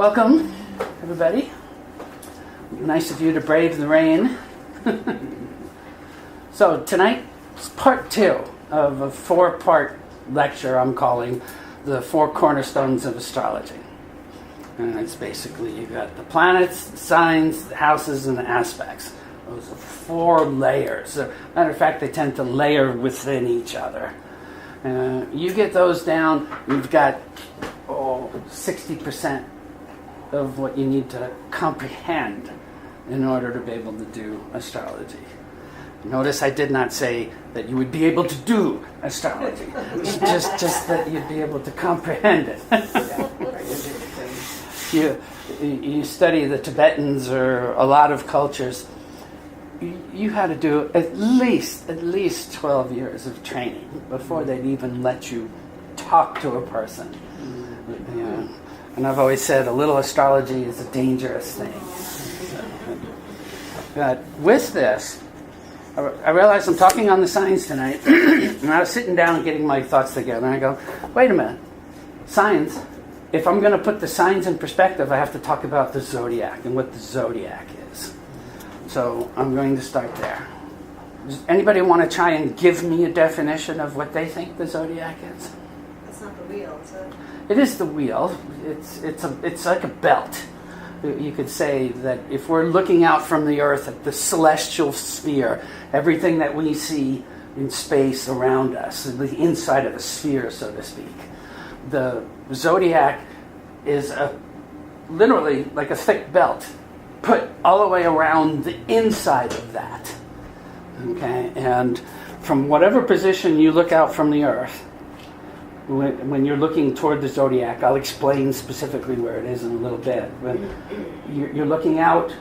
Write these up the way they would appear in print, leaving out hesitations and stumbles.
Welcome, everybody. Nice of you to brave the rain. So tonight is part 2 of a 4-part lecture I'm calling the 4 Cornerstones of Astrology. And it's basically, you've got the planets, the signs, the houses, and the aspects. Those are 4 layers. Matter of fact, they tend to layer within each other. You get those down, you've got 60% of what you need to comprehend in order to be able to do astrology. Notice I did not say that you would be able to do astrology, just that you'd be able to comprehend it. You study the Tibetans or a lot of cultures, you had to do at least 12 years of training before they'd even let you talk to a person. Yeah. And I've always said a little astrology is a dangerous thing. But with this, I realized I'm talking on the signs tonight, and I was sitting down and getting my thoughts together, and I go, wait a minute, signs, if I'm going to put the signs in perspective, I have to talk about the Zodiac and what the Zodiac is. So I'm going to start there. Does anybody want to try and give me a definition of what they think the Zodiac is? It's not the wheel, is it? It is the wheel. It's like a belt. You could say that if we're looking out from the Earth at the celestial sphere, everything that we see in space around us, the inside of a sphere, so to speak, the Zodiac is literally like a thick belt put all the way around the inside of that. Okay, and from whatever position you look out from the Earth, when you're looking toward the Zodiac, I'll explain specifically where it is in a little bit. But you're looking out.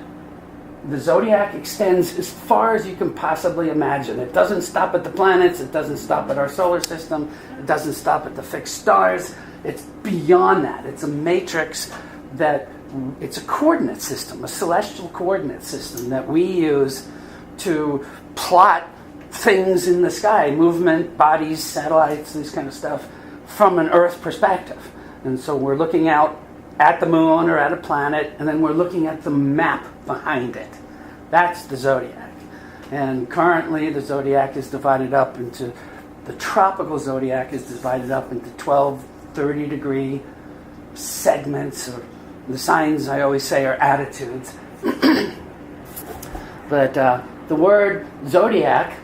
The Zodiac extends as far as you can possibly imagine. It doesn't stop at the planets. It doesn't stop at our solar system. It doesn't stop at the fixed stars. It's beyond that. It's a matrix it's a coordinate system, a celestial coordinate system that we use to plot things in the sky, movement, bodies, satellites, this kind of stuff, from an Earth perspective. And so we're looking out at the moon or at a planet, and then we're looking at the map behind it. That's the Zodiac. And currently the Zodiac is divided up into, the tropical Zodiac is divided up into 12 30-degree segments, or the signs I always say are attitudes. But the word Zodiac,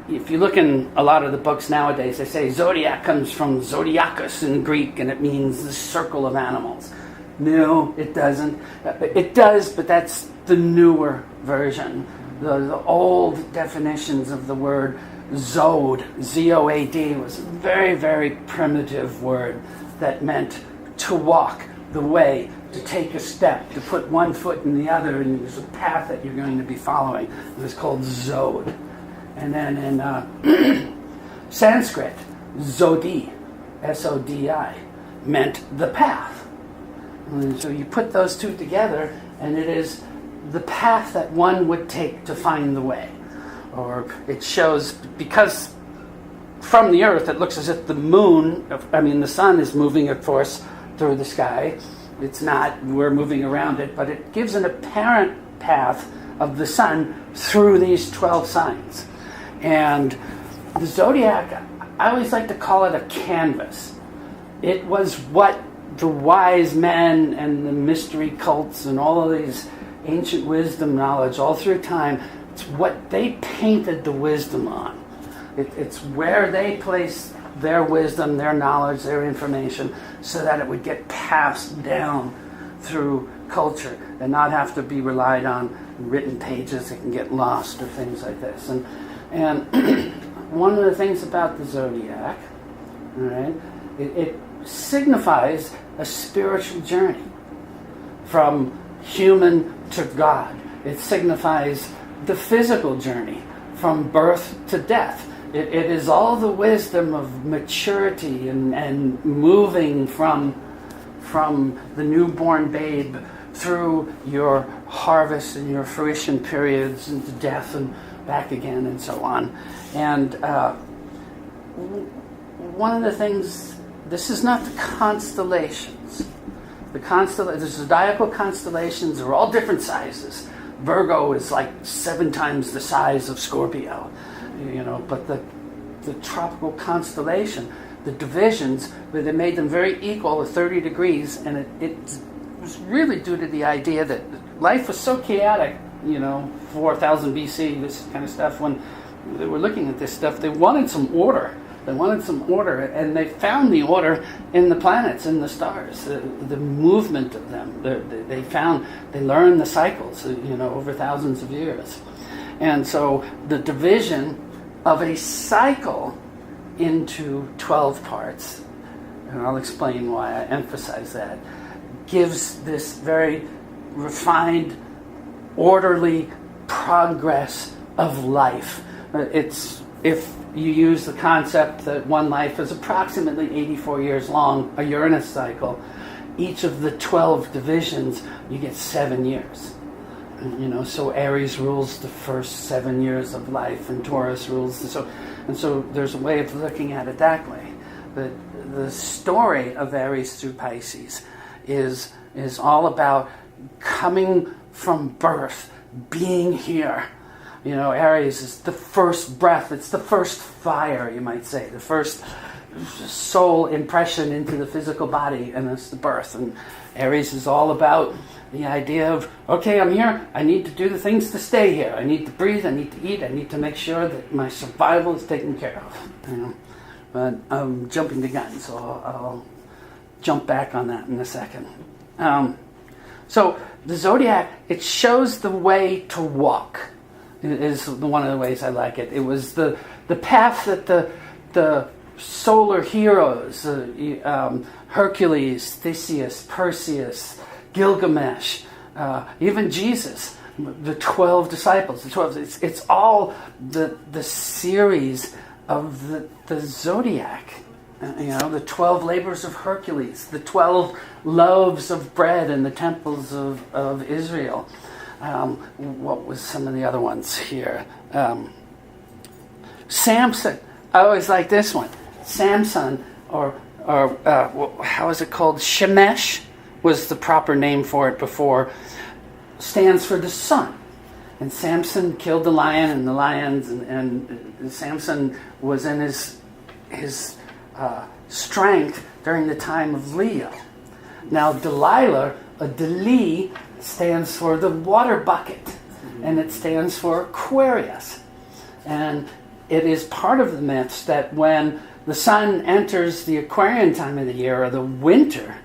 if you look in a lot of the books nowadays, they say Zodiac comes from Zodiacus in Greek, and it means the circle of animals. No, it doesn't. It does, but that's the newer version. The old definitions of the word Zod, Z-O-A-D, was a very, very primitive word that meant to walk the way, to take a step, to put one foot in the other, and there's a path that you're going to be following. It was called Zod. And then in Sanskrit, Zodi, S-O-D-I, meant the path. And so you put those two together, and it is the path that one would take to find the way. Or it shows, because from the Earth it looks as if the sun is moving, of course, through the sky. It's not, we're moving around it, but it gives an apparent path of the sun through these 12 signs. And the Zodiac, I always like to call it a canvas. It was what the wise men and the mystery cults and all of these ancient wisdom knowledge all through time, it's what they painted the wisdom on. It's where they placed their wisdom, their knowledge, their information, so that it would get passed down through culture and not have to be relied on written pages that can get lost or things like this. And one of the things about the Zodiac, all right, it signifies a spiritual journey from human to God. It signifies the physical journey from birth to death. It is all the wisdom of maturity and moving from the newborn babe through your harvest and your fruition periods into death and back again and so on. And one of the things, this is not the constellations. The zodiacal constellations are all different sizes. Virgo is like 7 times the size of Scorpio, but the tropical constellation, the divisions, where they made them very equal at 30 degrees, and it was really due to the idea that life was so chaotic, 4,000 BC, this kind of stuff. When they were looking at this stuff, they wanted some order. And they found the order in the planets, in the stars, the movement of them. They learned the cycles, over thousands of years. And so the division of a cycle into 12 parts, and I'll explain why I emphasize that, gives this very refined, orderly progress of life. If you use the concept that one life is approximately 84 years long, a Uranus cycle, each of the 12 divisions, you get 7 years. So Aries rules the first 7 years of life, and Taurus rules so there's a way of looking at it that way. The story of Aries through Pisces is all about coming from birth, being here. Aries is the first breath. It's the first fire, you might say, the first soul impression into the physical body, and it's the birth. And Aries is all about the idea of, okay, I'm here. I need to do the things to stay here. I need to breathe. I need to eat. I need to make sure that my survival is taken care of. But I'm jumping the gun, so I'll jump back on that in a second. So the Zodiac, it shows the way to walk. It is one of the ways I like it. It was the path that the solar heroes, Hercules, Theseus, Perseus, Gilgamesh, even Jesus, the 12 disciples, it's all the series of the Zodiac. The 12 labors of Hercules, the 12 loaves of bread in the temples of Israel. What was some of the other ones here? Samson. I always like this one. Samson, or how is it called? Shemesh was the proper name for it before. Stands for the sun. And Samson killed the lion, and the lions, and Samson was in his strength during the time of Leo. Now Delilah, a Deli, stands for the water bucket, and it stands for Aquarius. And it is part of the myths that when the sun enters the Aquarian time of the year, or the winter,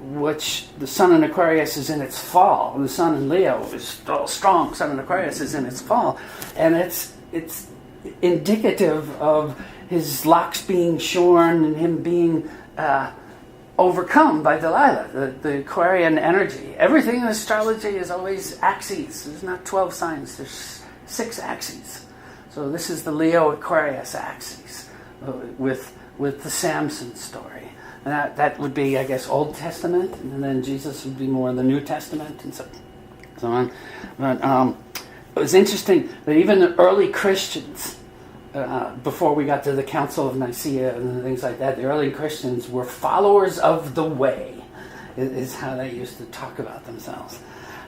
which the sun in Aquarius is in its fall, the sun in Leo is still strong, sun in Aquarius is in its fall, and it's indicative of his locks being shorn and him being overcome by Delilah, the Aquarian energy. Everything in astrology is always axes. There's not 12 signs, there's 6 axes. So this is the Leo-Aquarius axis with the Samson story. And that would be, I guess, Old Testament, and then Jesus would be more in the New Testament, and so on. But it was interesting that even the early Christians, before we got to the Council of Nicaea and things like that, the early Christians were followers of the way, is how they used to talk about themselves.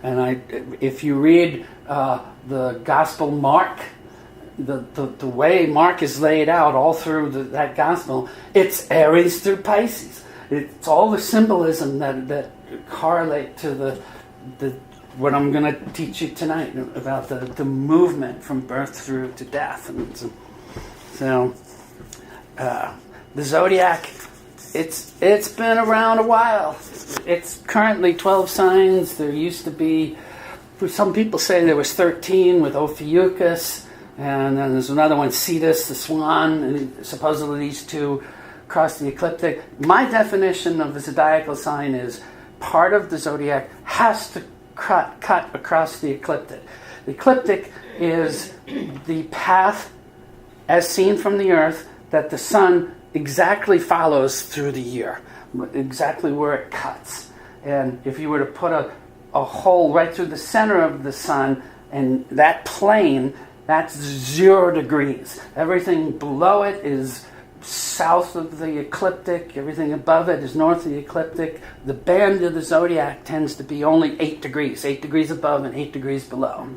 And if you read the Gospel Mark, the way Mark is laid out all through that Gospel, it's Aries through Pisces. It's all the symbolism that correlate to the what I'm going to teach you tonight about the movement from birth through to death. And so the Zodiac, it's been around a while. It's currently 12 signs. There used to be, some people say there was 13 with Ophiuchus, and then there's another one, Cetus, the swan, and supposedly these two cross the ecliptic. My definition of the zodiacal sign is part of the zodiac has to cut across the ecliptic. The ecliptic is the path as seen from the earth that the sun exactly follows through the year, exactly where it cuts. And if you were to put a hole right through the center of the sun, and that plane, that's 0 degrees. Everything below it is south of the ecliptic. Everything above it is north of the ecliptic. The band of the zodiac tends to be only 8 degrees above and 8 degrees below.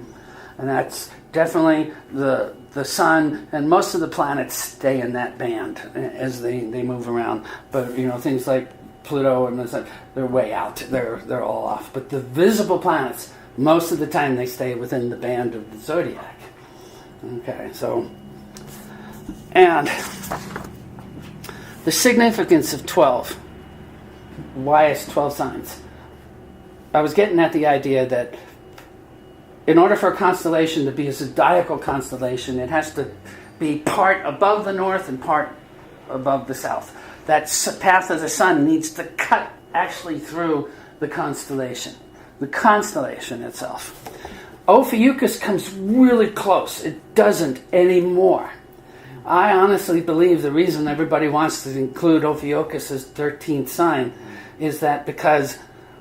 And that's definitely the sun, and most of the planets stay in that band as they move around. But things like Pluto and the sun, they're way out. They're all off. But the visible planets, most of the time they stay within the band of the zodiac. Okay, so, and the significance of 12. Why is 12 signs? I was getting at the idea that in order for a constellation to be a zodiacal constellation, it has to be part above the north and part above the south. That path of the sun needs to cut actually through the constellation itself. Ophiuchus comes really close. It doesn't anymore. I honestly believe the reason everybody wants to include Ophiuchus as 13th sign is that because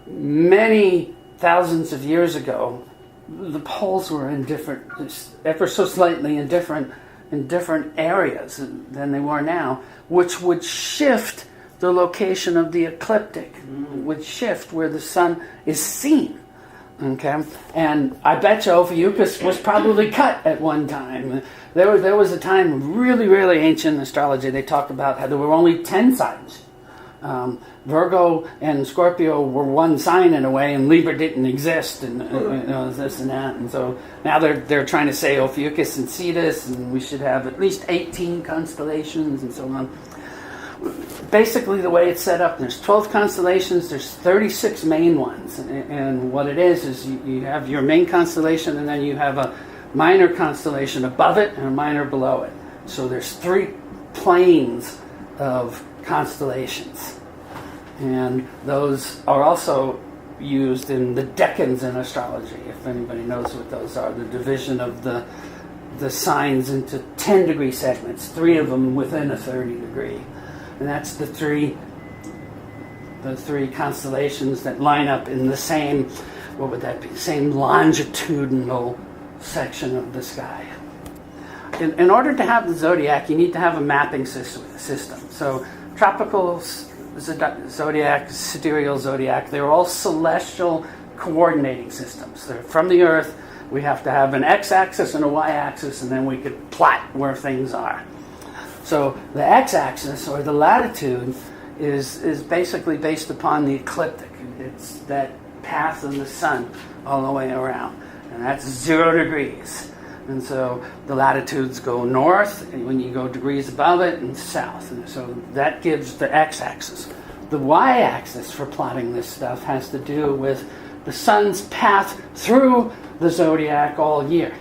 many thousands of years ago, the poles were in different, ever so slightly in different areas than they were now, which would shift the location of the ecliptic, would shift where the sun is seen. Okay, and I bet you Ophiuchus was probably cut at one time. There was a time, really, really ancient astrology, they talked about how there were only 10 signs. Virgo and Scorpio were one sign in a way, and Libra didn't exist, and this and that. And so now they're trying to say Ophiuchus and Cetus, and we should have at least 18 constellations and so on. Basically, the way it's set up, there's 12 constellations, there's 36 main ones. And what it is you have your main constellation, and then you have a minor constellation above it and a minor below it. So there's 3 planes of constellations. And those are also used in the decans in astrology, if anybody knows what those are. The division of the signs into 10-degree segments, 3 of them within a 30 degree. And that's the three constellations that line up in the same, what would that be, same longitudinal section of the sky. In order to have the zodiac, you need to have a mapping system. So tropical zodiac, sidereal zodiac, they're all celestial coordinating systems. They're from the Earth. We have to have an x-axis and a y-axis, and then we could plot where things are. So the x-axis, or the latitude, is basically based upon the ecliptic. It's that path of the sun all the way around. And that's 0 degrees. And so the latitudes go north, and when you go degrees above it, and south. And so that gives the x-axis. The y-axis for plotting this stuff has to do with the sun's path through the zodiac all year.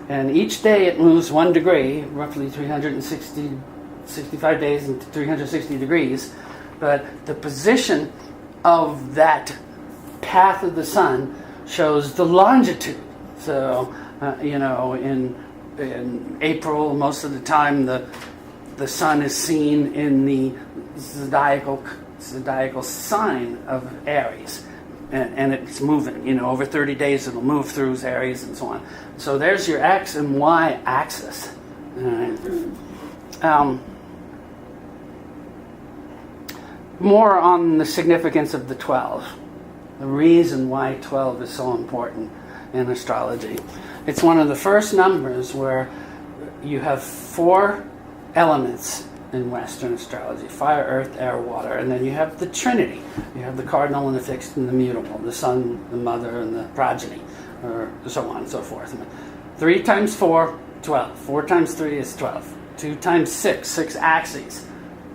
And each day it moves 1 degree, roughly 65 days and 360 degrees. But the position of that path of the sun shows the longitude. So, in April, most of the time the sun is seen in the zodiacal sign of Aries. And it's moving, over 30 days it'll move through Aries and so on. So there's your X and Y axis. All right. More on the significance of the 12. The reason why 12 is so important in astrology. It's one of the first numbers where you have 4 elements in Western astrology: fire, earth, air, water. And then you have the Trinity. You have the cardinal and the fixed and the mutable, the son, the mother, and the progeny, or so on and so forth. 3 times 4, 12. 4 times 3 is 12. 2 times 6, 6 axes,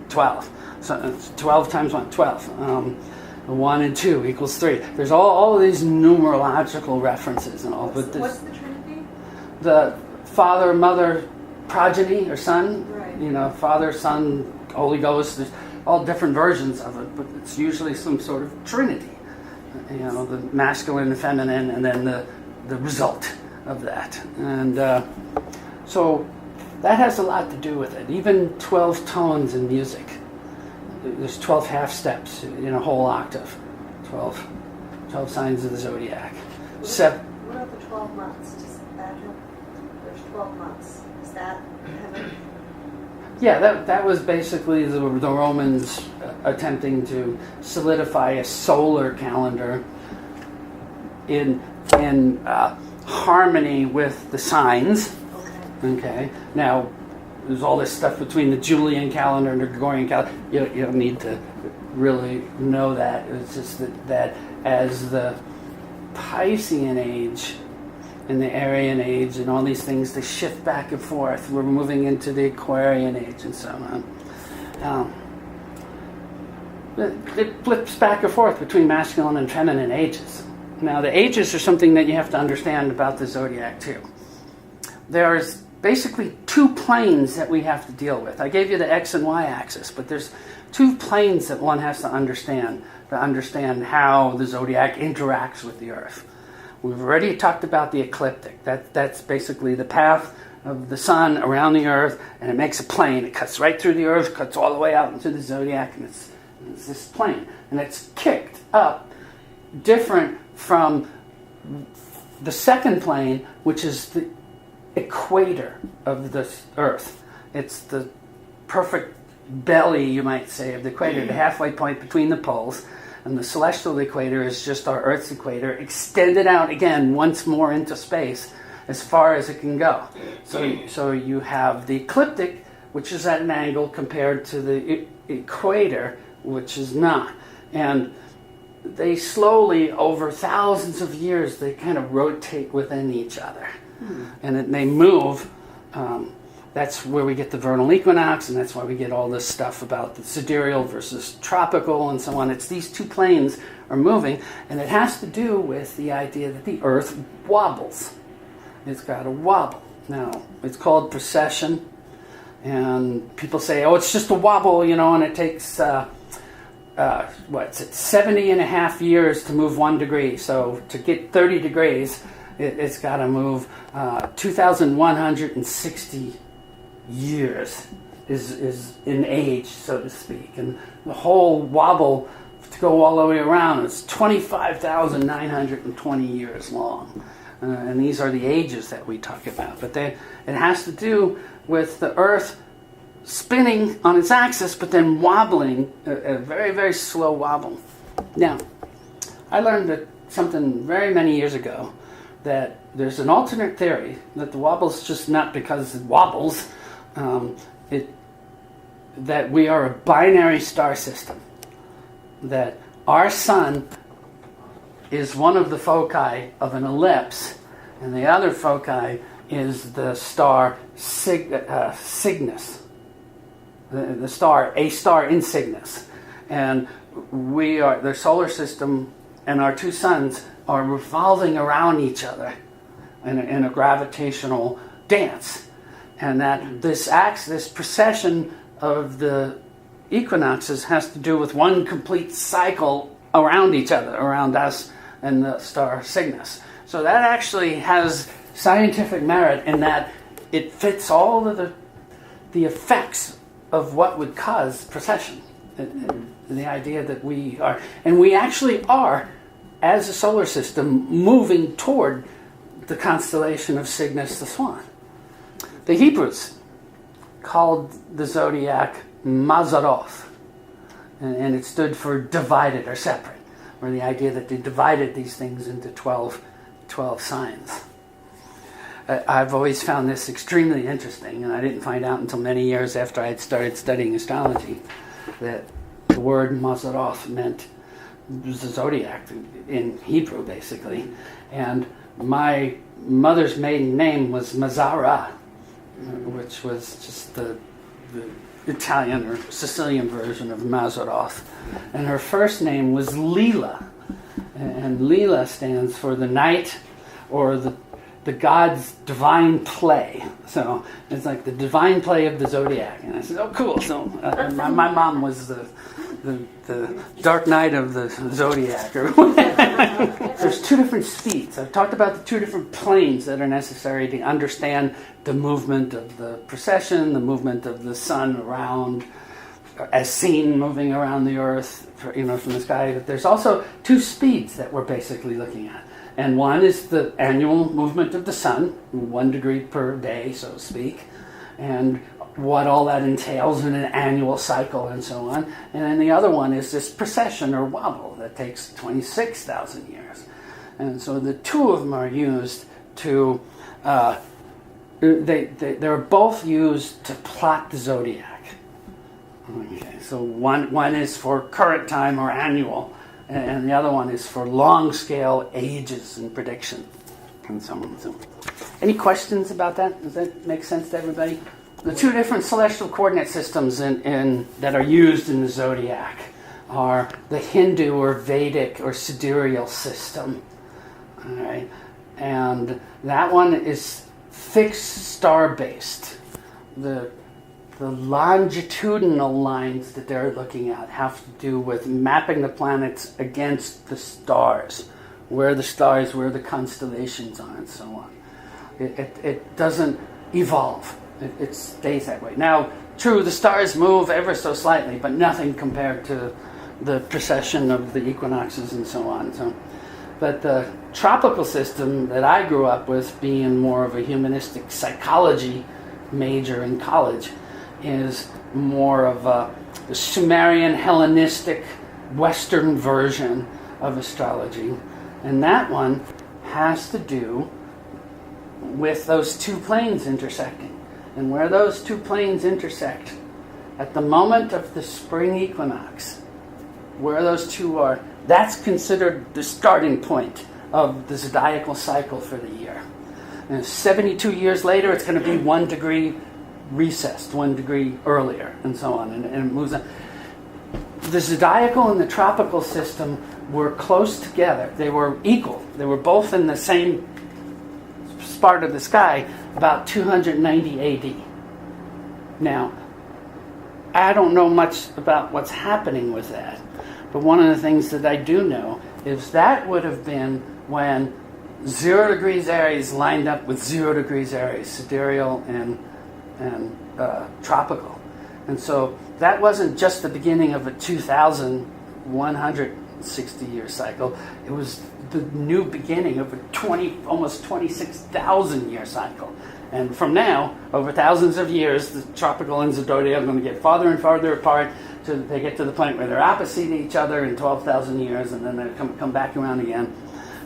12. So it's 12 times 1, 12. 1 and 2 equals 3. There's all of these numerological references and all. What's the Trinity? The father, mother, progeny, or son. Right. Father, Son, Holy Ghost. There's all different versions of it, but it's usually some sort of Trinity. The masculine, the feminine, and then the result of that. And so that has a lot to do with it. Even 12 tones in music. There's 12 half steps in a whole octave. 12 signs of the zodiac. What about the 12 months? Does that have, there's 12 months. Is that heaven? Yeah, that was basically the Romans attempting to solidify a solar calendar in harmony with the signs. Okay. Now, there's all this stuff between the Julian calendar and the Gregorian calendar. You don't need to really know that. It's just that as the Piscean age and the Aryan age and all these things, they shift back and forth. We're moving into the Aquarian age and so on. It flips back and forth between masculine and feminine ages. Now, the ages are something that you have to understand about the zodiac too. There's basically two planes that we have to deal with. I gave you the X and Y axis, but there's two planes that one has to understand how the zodiac interacts with the Earth. We've already talked about the ecliptic. That's basically the path of the sun around the Earth, and it makes a plane. It cuts right through the Earth, cuts all the way out into the zodiac, and it's this plane. And it's kicked up different from the second plane, which is the equator of the Earth. It's the perfect belly, you might say, of the equator, the halfway point between the poles. And the celestial equator is just our Earth's equator, extended out again once more into space as far as it can go. So you have the ecliptic, which is at an angle, compared to the equator, which is not. And they slowly, over thousands of years, they kind of rotate within each other. And they move. That's where we get the vernal equinox, and that's why we get all this stuff about the sidereal versus tropical and so on. It's these two planes are moving, and it has to do with the idea that the Earth wobbles. It's got to wobble. Now, it's called precession, and people say, oh, it's just a wobble, and it takes 70 and a half years to move 1 degree. So to get 30 degrees, it's got to move 2,160 years is in age, so to speak. And the whole wobble to go all the way around is 25,920 years long. And these are the ages that we talk about. But it has to do with the Earth spinning on its axis, but then wobbling, a very, very slow wobble. Now, I learned something very many years ago, that there's an alternate theory that the wobble's just not because it wobbles, that we are a binary star system, that our sun is one of the foci of an ellipse, and the other foci is the star Cygnus, the star, a star in Cygnus. And we are, the solar system and our two suns are revolving around each other in a gravitational dance. And that this precession of the equinoxes has to do with one complete cycle around each other, around us and the star Cygnus. So that actually has scientific merit in that it fits all of the effects of what would cause precession. The idea that we are, and we actually are, as a solar system, moving toward the constellation of Cygnus the Swan. The Hebrews called the zodiac Mazaroth, and it stood for divided or separate, or the idea that they divided these things into 12 signs. I've always found this extremely interesting, and I didn't find out until many years after I had started studying astrology that the word Mazaroth meant the zodiac in Hebrew, basically. And my mother's maiden name was Mazara, which was just the Italian or Sicilian version of Mazaroth. And her first name was Leela. And Leela stands for the night, or the god's divine play. So it's like the divine play of the zodiac. And I said, oh, cool. So my mom was the dark night of the zodiac. There's two different speeds. I've talked about the two different planes that are necessary to understand the movement of the precession, the movement of the sun around, as seen moving around the Earth, from the sky. But there's also two speeds that we're basically looking at. And one is the annual movement of the sun, 1 degree per day, so to speak. And what all that entails in an annual cycle and so on. And then the other one is this precession or wobble that takes 26,000 years. And so the two of them are used to, they're both used to plot the zodiac. Okay, so one is for current time or annual, and the other one is for long scale ages and prediction. And so on. So, any questions about that? Does that make sense to everybody? The two different celestial coordinate systems that are used in the zodiac are the Hindu or Vedic or sidereal system. All right, and that one is fixed star-based. The longitudinal lines that they're looking at have to do with mapping the planets against the stars, where the constellations are, and so on. It doesn't evolve. It stays that way. Now, true, the stars move ever so slightly, but nothing compared to the precession of the equinoxes and so on. So, but the tropical system that I grew up with, being more of a humanistic psychology major in college, is more of the Sumerian Hellenistic Western version of astrology. And that one has to do with those two planes intersecting. And where those two planes intersect, at the moment of the spring equinox, where those two are, that's considered the starting point of the zodiacal cycle for the year. And 72 years later, it's going to be 1 degree recessed, 1 degree earlier, and so on, and it moves on. The zodiacal and the tropical system were close together. They were equal. They were both in the same part of the sky about 290 AD. Now, I don't know much about what's happening with that, but one of the things that I do know is that would have been when 0 degrees Aries lined up with 0 degrees Aries, sidereal and tropical. And so that wasn't just the beginning of a 2,160-year cycle. It was the new beginning of a almost 26,000-year cycle. And from now, over thousands of years, the tropical and zodiac are going to get farther and farther apart till they get to the point where they're opposite each other in 12,000 years, and then they'll come back around again,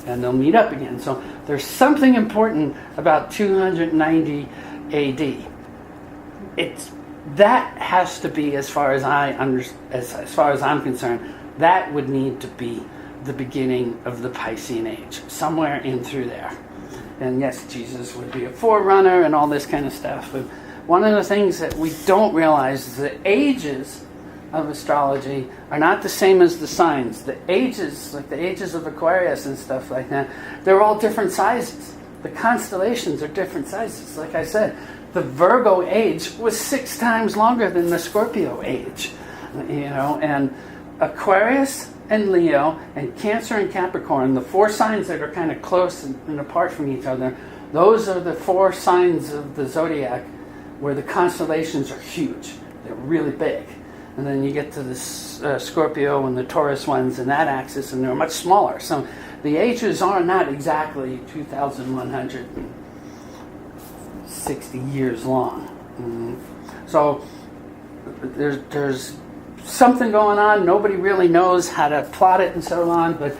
and they'll meet up again. So there's something important about 290 AD. That has to be, as far as I'm concerned, that would need to be the beginning of the Piscean age, somewhere in through there. And yes, Jesus would be a forerunner and all this kind of stuff. But one of the things that we don't realize is the ages of astrology are not the same as the signs. The ages, like the ages of Aquarius and stuff like that, they're all different sizes. The constellations are different sizes. Like I said, the Virgo age was 6 times longer than the Scorpio age. And Aquarius and Leo and Cancer and Capricorn, the 4 signs that are kind of close and apart from each other, those are the 4 signs of the zodiac where the constellations are huge. They're really big. And then you get to the Scorpio and the Taurus ones in that axis, and they're much smaller. So the ages are not exactly 2,160 years long. So there's something going on. Nobody really knows how to plot it and so on, but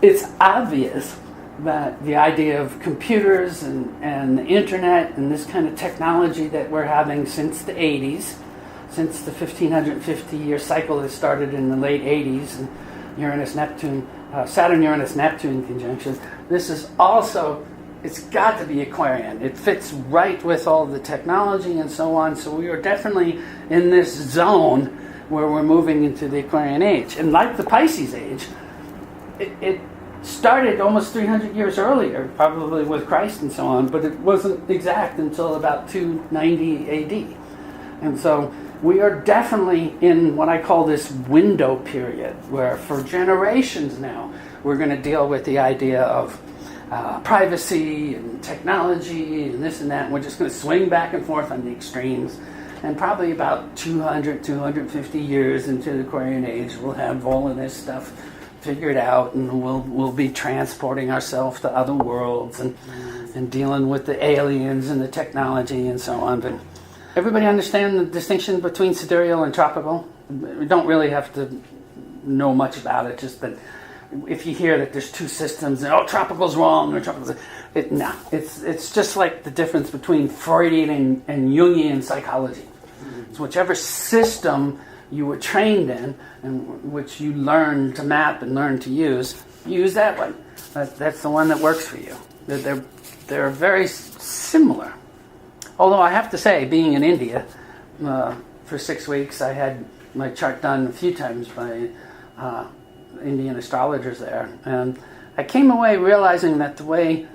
it's obvious that the idea of computers and the internet and this kind of technology that we're having since the 80s, since the 1550-year cycle that started in the late 80s, and Saturn-Uranus-Neptune conjunction, this is also, it's got to be Aquarian. It fits right with all the technology and so on, so we are definitely in this zone where we're moving into the Aquarian age. And like the Pisces age, it started almost 300 years earlier, probably with Christ and so on, but it wasn't exact until about 290 AD. And so we are definitely in what I call this window period, where for generations now, we're going to deal with the idea of privacy and technology and this and that, and we're just going to swing back and forth on the extremes. And probably about 250 years into the Aquarian age, we'll have all of this stuff figured out, and we'll be transporting ourselves to other worlds and dealing with the aliens and the technology and so on. But Everybody understand the distinction between sidereal and tropical? We don't really have to know much about it, just that if you hear that there's two systems, and tropical's wrong, or tropical's... it's just like the difference between Freudian and Jungian psychology. It's whichever system you were trained in, and which you learn to map and learn to use that one. That's the one that works for you. They're very similar. Although I have to say, being in India for 6 weeks, I had my chart done a few times by Indian astrologers there, and I came away realizing that the way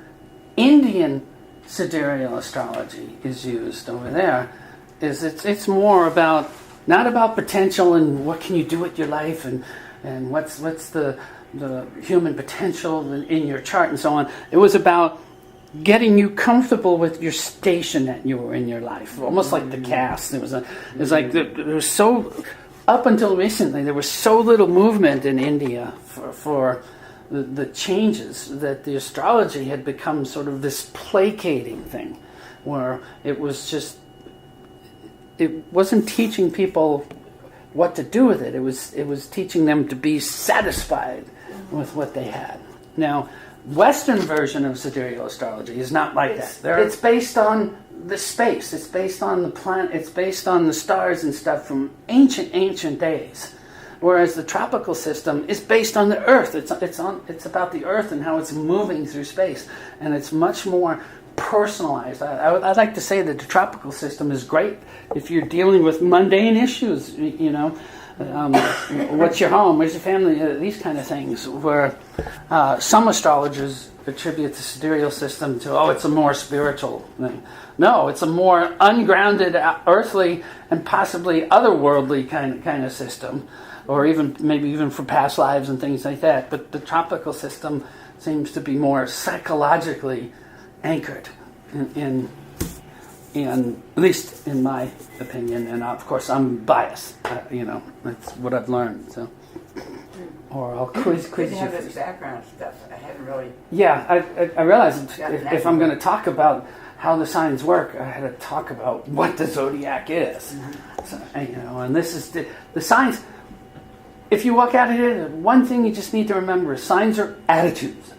Indian sidereal astrology is used over there is it's more about, not about potential and what can you do with your life and what's the human potential in your chart and so on. It was about getting you comfortable with your station that you were in your life, almost like the caste. It was like there was so, up until recently, there was so little movement in India for the changes that the astrology had become sort of this placating thing, where it was just, it wasn't teaching people what to do with it. It was teaching them to be satisfied with what they had. Now, Western version of sidereal astrology is not like that. It's based on the space. It's based on the planet. It's based on the stars and stuff from ancient days. Whereas the tropical system is based on the Earth. It's about the Earth and how it's moving through space, and it's much more personalized. I'd like to say that the tropical system is great if you're dealing with mundane issues. What's your home? Where's your family? These kind of things. Where some astrologers attribute the sidereal system to, it's a more spiritual thing. No, it's a more ungrounded, earthly, and possibly otherworldly kind of system, or maybe even for past lives and things like that. But the tropical system seems to be more psychologically anchored in at least in my opinion, and of course I'm biased. That's what I've learned. So, or I'll quiz you. You Have this background stuff. I hadn't really. Yeah, I realized if I'm going to talk about how the signs work, I had to talk about what the zodiac is. Mm-hmm. So, and this is the signs. If you walk out of here, one thing you just need to remember is signs are attitudes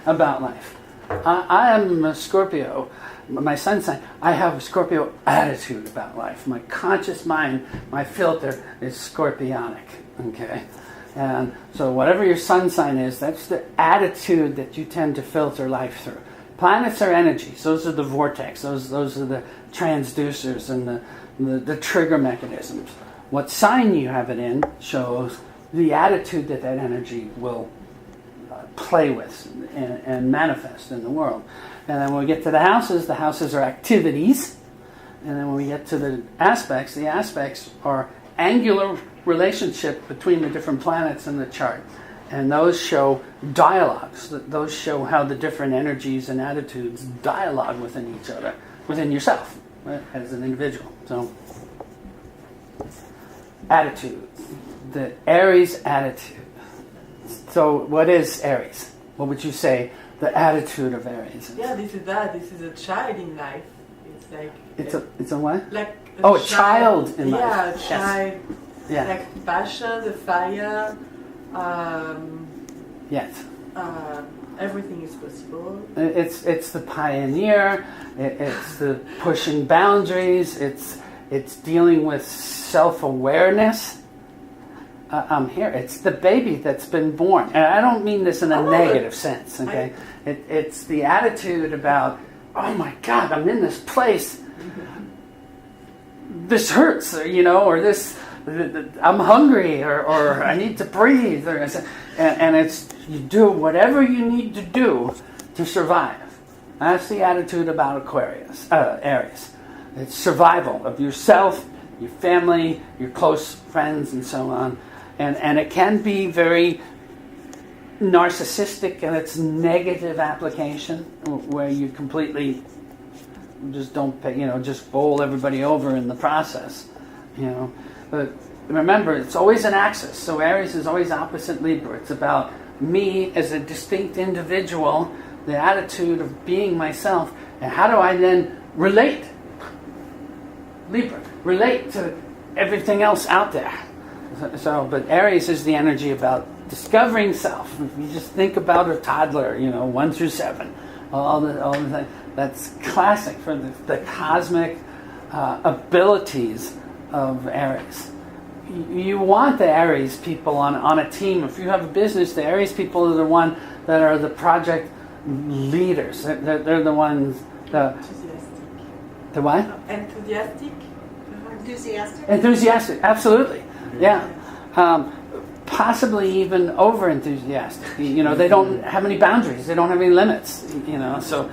about life. I am a Scorpio. My sun sign, I have a Scorpio attitude about life. My conscious mind, my filter is scorpionic. Okay? And so whatever your sun sign is, that's the attitude that you tend to filter life through. Planets are energies. Those are the vortex. Those are the transducers and the trigger mechanisms. What sign you have it in shows the attitude that energy will play with and manifest in the world. And then when we get to the houses are activities. And then when we get to the aspects are angular relationship between the different planets in the chart. And those show dialogues. Those show how the different energies and attitudes dialogue within each other, within yourself, right, as an individual. So, attitude. The Aries attitude. So what is Aries? What would you say the attitude of Aries is? Yeah, this is that. This is a child in life. It's like... It's a what? Like a child in life. Yeah, a child. Yes. Like passion, the fire. Yes. Everything is possible. It's the pioneer. It's the pushing boundaries. It's dealing with self-awareness. I'm here. It's the baby that's been born. And I don't mean this in a negative sense, okay? It's the attitude about, oh my God, I'm in this place. This hurts, or this, I'm hungry, or I need to breathe. And it's, you do whatever you need to do to survive. That's the attitude about Aries. It's survival of yourself, your family, your close friends, and so on. And it can be very narcissistic in its negative application, where you completely just don't pay, just bowl everybody over in the process, But remember, it's always an axis. So Aries is always opposite Libra. It's about me as a distinct individual, the attitude of being myself, and how do I then relate Libra, relate to everything else out there. But Aries is the energy about discovering self. If you just think about a toddler, 1 through 7, all the things. That's classic for the cosmic abilities of Aries. You want the Aries people on a team. If you have a business, the Aries people are the one that are the project leaders. They're the ones. The what? Enthusiastic. Enthusiastic, absolutely. Yeah. Possibly even over enthusiastic. They don't have any boundaries. They don't have any limits. So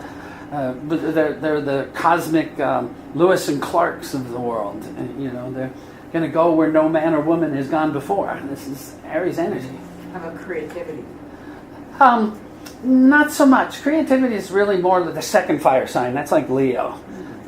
but they're the cosmic Lewis and Clarks of the world. They're going to go where no man or woman has gone before. This is Aries energy. How about creativity? Not so much. Creativity is really more the second fire sign. That's like Leo.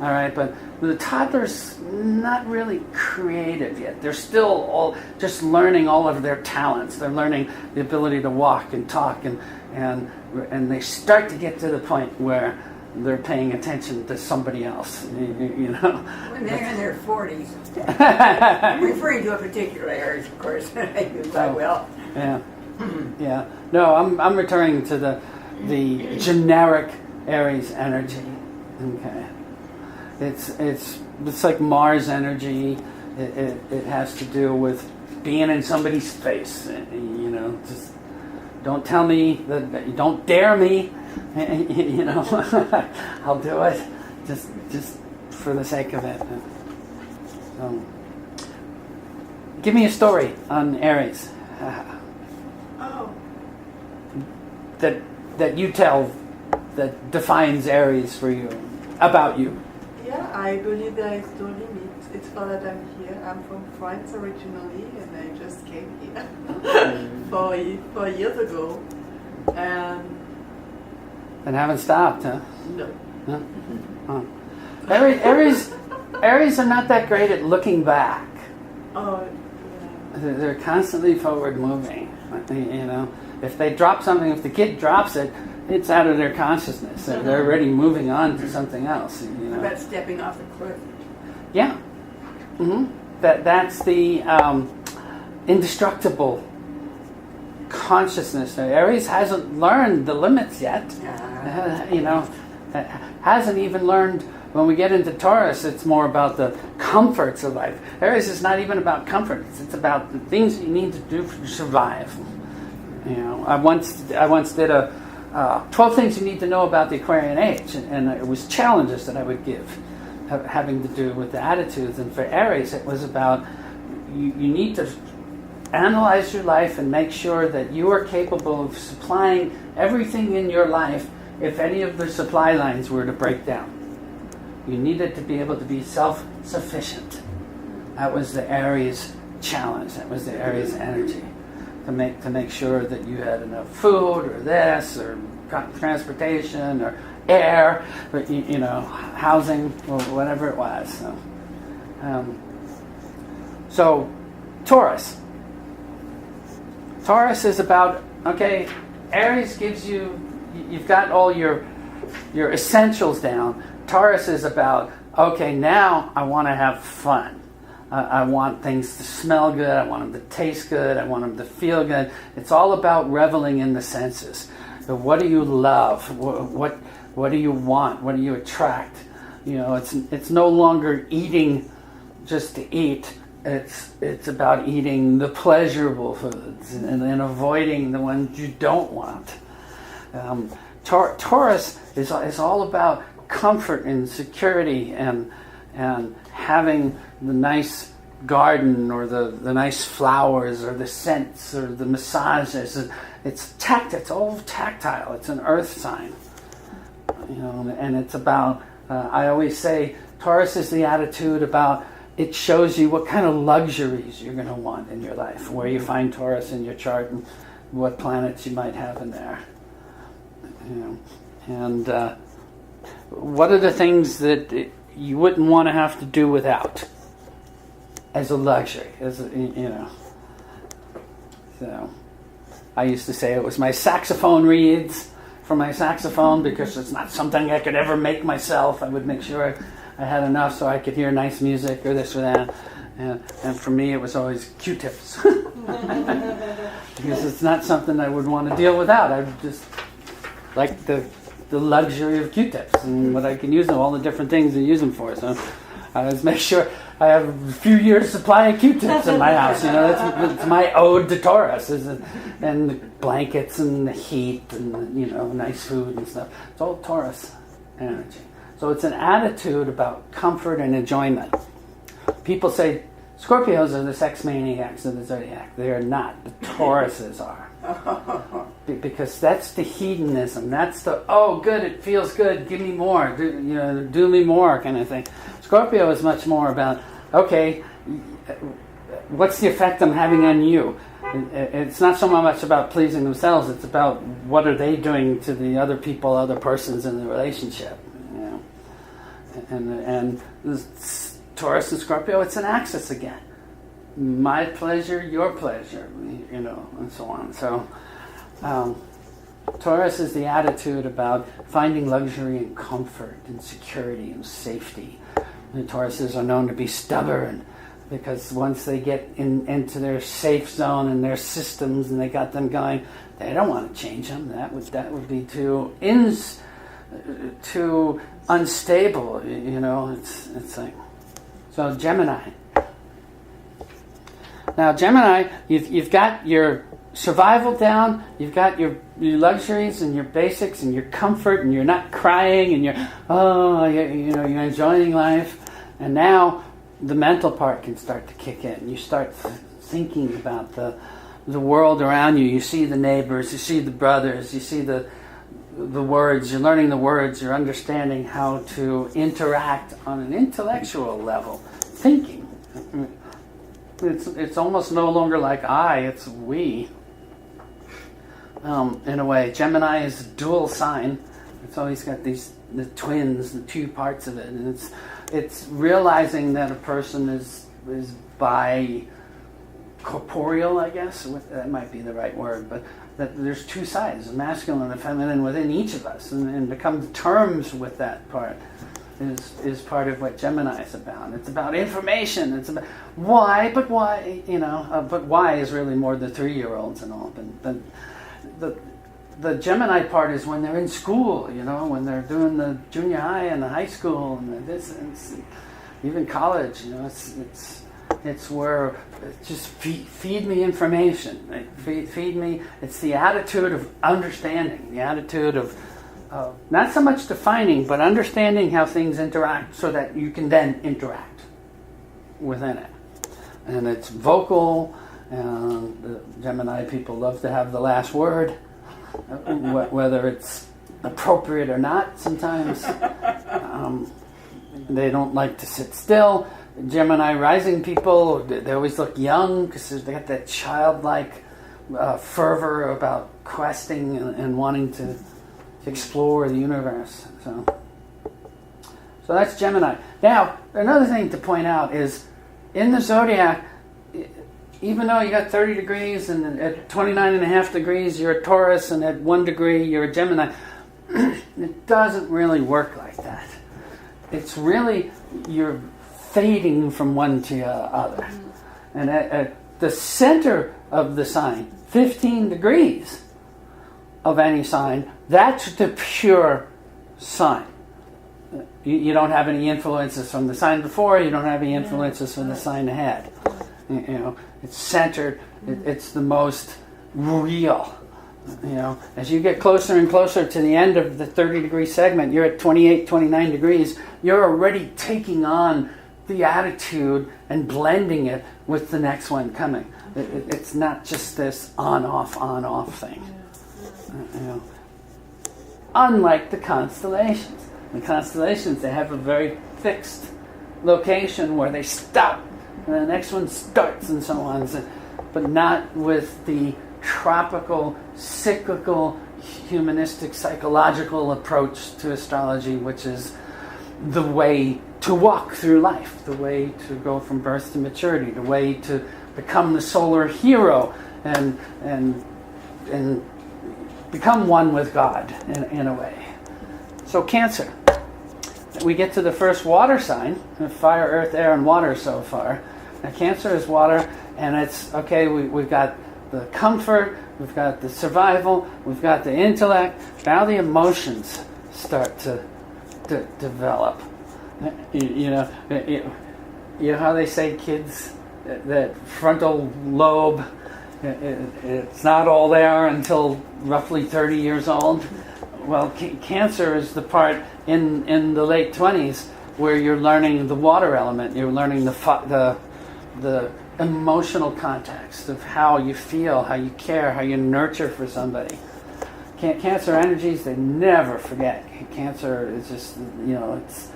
All right, but the toddler's not really creative yet. They're still all just learning all of their talents. They're learning the ability to walk and talk, and they start to get to the point where they're paying attention to somebody else. When they're in their 40s. I'm referring to a particular Aries, of course. I do quite well. Yeah. Yeah. No, I'm returning to the generic Aries energy. Okay. It's like Mars energy. It has to do with being in somebody's face. Just don't tell me that. Don't dare me. I'll do it. Just for the sake of it. Give me a story on Aries. That you tell that defines Aries for you, about you. Yeah, I believe there is no limit. It's for that I'm here. I'm from France originally, and I just came here 4 years ago. And haven't stopped, huh? No. Huh? Oh. Aries are not that great at looking back. Oh, yeah. They're constantly forward moving. If they drop something, if the kid drops it, it's out of their consciousness. They're already moving on to something else. How about stepping off a cliff? Yeah. Mm-hmm. That's the indestructible consciousness. Aries hasn't learned the limits yet. Hasn't even learned. When we get into Taurus, it's more about the comforts of life. Aries is not even about comforts. It's about the things you need to do to survive. I once did a 12 things you need to know about the Aquarian age, and it was challenges that I would give, having to do with the attitudes. And for Aries, it was about you need to analyze your life and make sure that you are capable of supplying everything in your life if any of the supply lines were to break down. You needed to be able to be self-sufficient. That was the Aries challenge. That was the Aries energy. To make sure that you had enough food or this or transportation or air, or, housing or whatever it was. So Taurus. Taurus is about, okay, Aries gives you've got all your essentials down. Taurus is about, okay, now I want to have fun. I want things to smell good. I want them to taste good. I want them to feel good. It's all about reveling in the senses. So what do you love? What do you want? What do you attract? It's no longer eating just to eat. It's about eating the pleasurable foods and avoiding the ones you don't want. Taurus is all about comfort and security and having the nice garden or the nice flowers or the scents or the massages. It's all tactile. It's an earth sign. And it's about, I always say, Taurus is the attitude about, it shows you what kind of luxuries you're going to want in your life, where you find Taurus in your chart and what planets you might have in there. And what are the things that you wouldn't want to have to do without as a luxury, So I used to say it was my saxophone reeds for my saxophone because it's not something I could ever make myself. I would make sure I had enough so I could hear nice music or this or that. And for me, it was always Q-tips. Because it's not something I would want to deal without. I just like the luxury of Q-tips and what I can use them, all the different things to use them for. So I always make sure I have a few years' supply of Q-tips in my house. That's my ode to Taurus, and the blankets and the heat and nice food and stuff. It's all Taurus energy. So it's an attitude about comfort and enjoyment. People say Scorpios are the sex maniacs of the zodiac. They are not. The Tauruses are. Because that's the hedonism. That's the, oh, good, it feels good, give me more, do me more kind of thing. Scorpio is much more about, okay, what's the effect I'm having on you? It's not so much about pleasing themselves, it's about what are they doing to the other people, other persons in the relationship. And Taurus and Scorpio, it's an axis again. My pleasure, your pleasure, and so on. So Taurus is the attitude about finding luxury and comfort and security and safety. The Tauruses are known to be stubborn because once they get into their safe zone and their systems and they got them going, they don't want to change them. That would be too unstable. It's like, so Gemini. Now Gemini, you've got your survival down, you've got your luxuries and your basics and your comfort, and you're not crying, and you're enjoying life, and now the mental part can start to kick in. You start thinking about the world around you. You see the neighbors, you see the brothers, you see the words, you're learning the words, you're understanding how to interact on an intellectual level, thinking. It's almost no longer like I, it's we. In a way, Gemini is a dual sign. It's always got the twins, the two parts of it, and it's realizing that a person is bi corporeal, I guess. That might be the right word, but that there's two sides, the masculine and the feminine within each of us, and to come to terms with that part is part of what Gemini is about. It's about information. It's about why, but why is really more the 3-year-olds and all. But the Gemini part is when they're in school, when they're doing the junior high and the high school and even college. It's where just feed me information. Right? Feed me. It's the attitude of understanding, the attitude of not so much defining, but understanding how things interact so that you can then interact within it. And it's vocal, and the Gemini people love to have the last word, whether it's appropriate or not sometimes. They don't like to sit still. Gemini rising people, they always look young because they got that childlike fervor about questing and wanting to explore the universe. So that's Gemini. Now, another thing to point out is in the zodiac, even though you got 30 degrees and at 29.5 degrees you're a Taurus and at 1 degree you're a Gemini, it doesn't really work like that. It's really you're fading from one to the other. And at the center of the sign, 15 degrees of any sign, that's the pure sign. You don't have any influences from the sign before, you don't have any influences from the sign ahead. It's centered, it's the most real. As you get closer and closer to the end of the 30-degree segment, you're at 28, 29 degrees, you're already taking on the attitude and blending it with the next one coming. It's not just this on-off thing. Unlike the constellations. The constellations, they have a very fixed location where they stop, and the next one starts and so on. But not with the tropical, cyclical, humanistic, psychological approach to astrology, which is the way to walk through life, the way to go from birth to maturity, the way to become the solar hero and become one with God in a way. So Cancer. we get to the first water sign, fire, earth, air, and water so far. Now, Cancer is water, and it's, okay, we've got the comfort, we've got the survival, we've got the intellect. Now the emotions start to develop. You know how they say kids, that frontal lobe, it's not all there until roughly 30 years old. Well, Cancer is the part in the late 20s where you're learning the water element, you're learning the emotional context of how you feel, how you care, how you nurture for somebody. Cancer energies, they never forget. Cancer is just, it's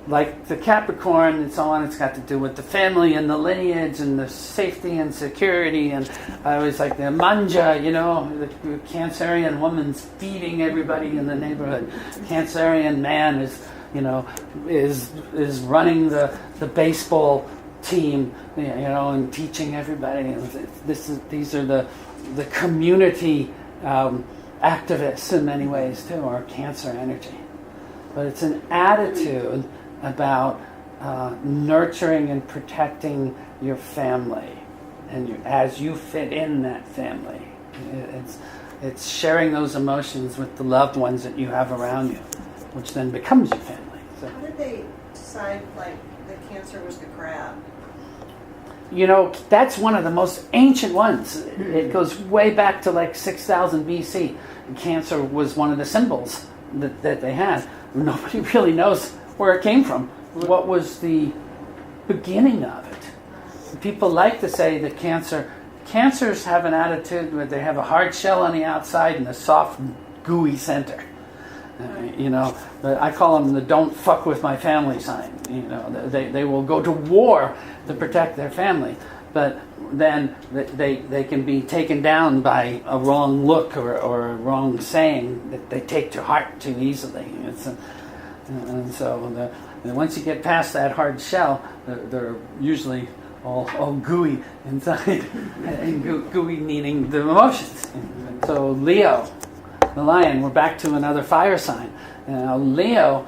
like the Capricorn and so on. It's got to do with the family and the lineage and the safety and security. And I always like the manja, the Cancerian woman's feeding everybody in the neighborhood. Cancerian man is running the baseball team, and teaching everybody. And these are the community activists in many ways too, or Cancer energy. But it's an attitude about nurturing and protecting your family, and as you fit in that family. It's sharing those emotions with the loved ones that you have around you, which then becomes your family. So, how did they decide, like, that Cancer was the crab? That's one of the most ancient ones. It goes way back to like 6,000 BC. Cancer was one of the symbols that they had. Nobody really knows where it came from. What was the beginning of it? People like to say that Cancers have an attitude where they have a hard shell on the outside and a soft, gooey center. I call them the "don't fuck with my family" sign. They will go to war to protect their family, but then they can be taken down by a wrong look or a wrong saying that they take to heart too easily. And so once you get past that hard shell, they're usually all gooey inside, and gooey meaning the emotions. So Leo, the lion, we're back to another fire sign. Leo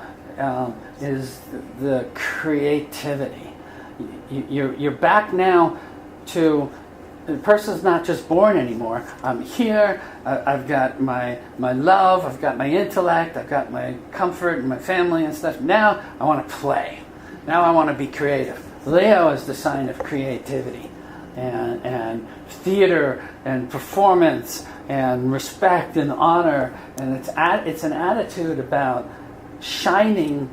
is the creativity. You're back now to, the person's not just born anymore. I'm here, I've got my love, I've got my intellect, I've got my comfort and my family and stuff. Now I want to play. Now I want to be creative. Leo is the sign of creativity and theater and performance and respect and honor, and it's an attitude about shining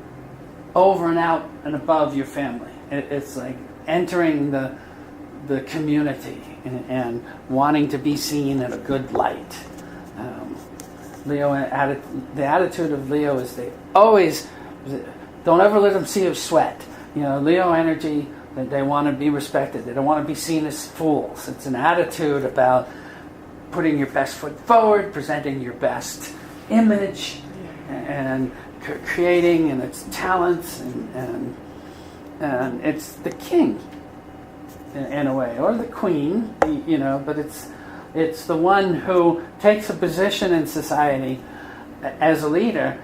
over and out and above your family. It's like entering the community and wanting to be seen in a good light. The attitude of Leo is they always don't ever let them see you sweat. Leo energy, they want to be respected. They don't want to be seen as fools. It's an attitude about putting your best foot forward, presenting your best image, and creating, and its talents, and it's the king in a way, or the queen, but it's the one who takes a position in society as a leader,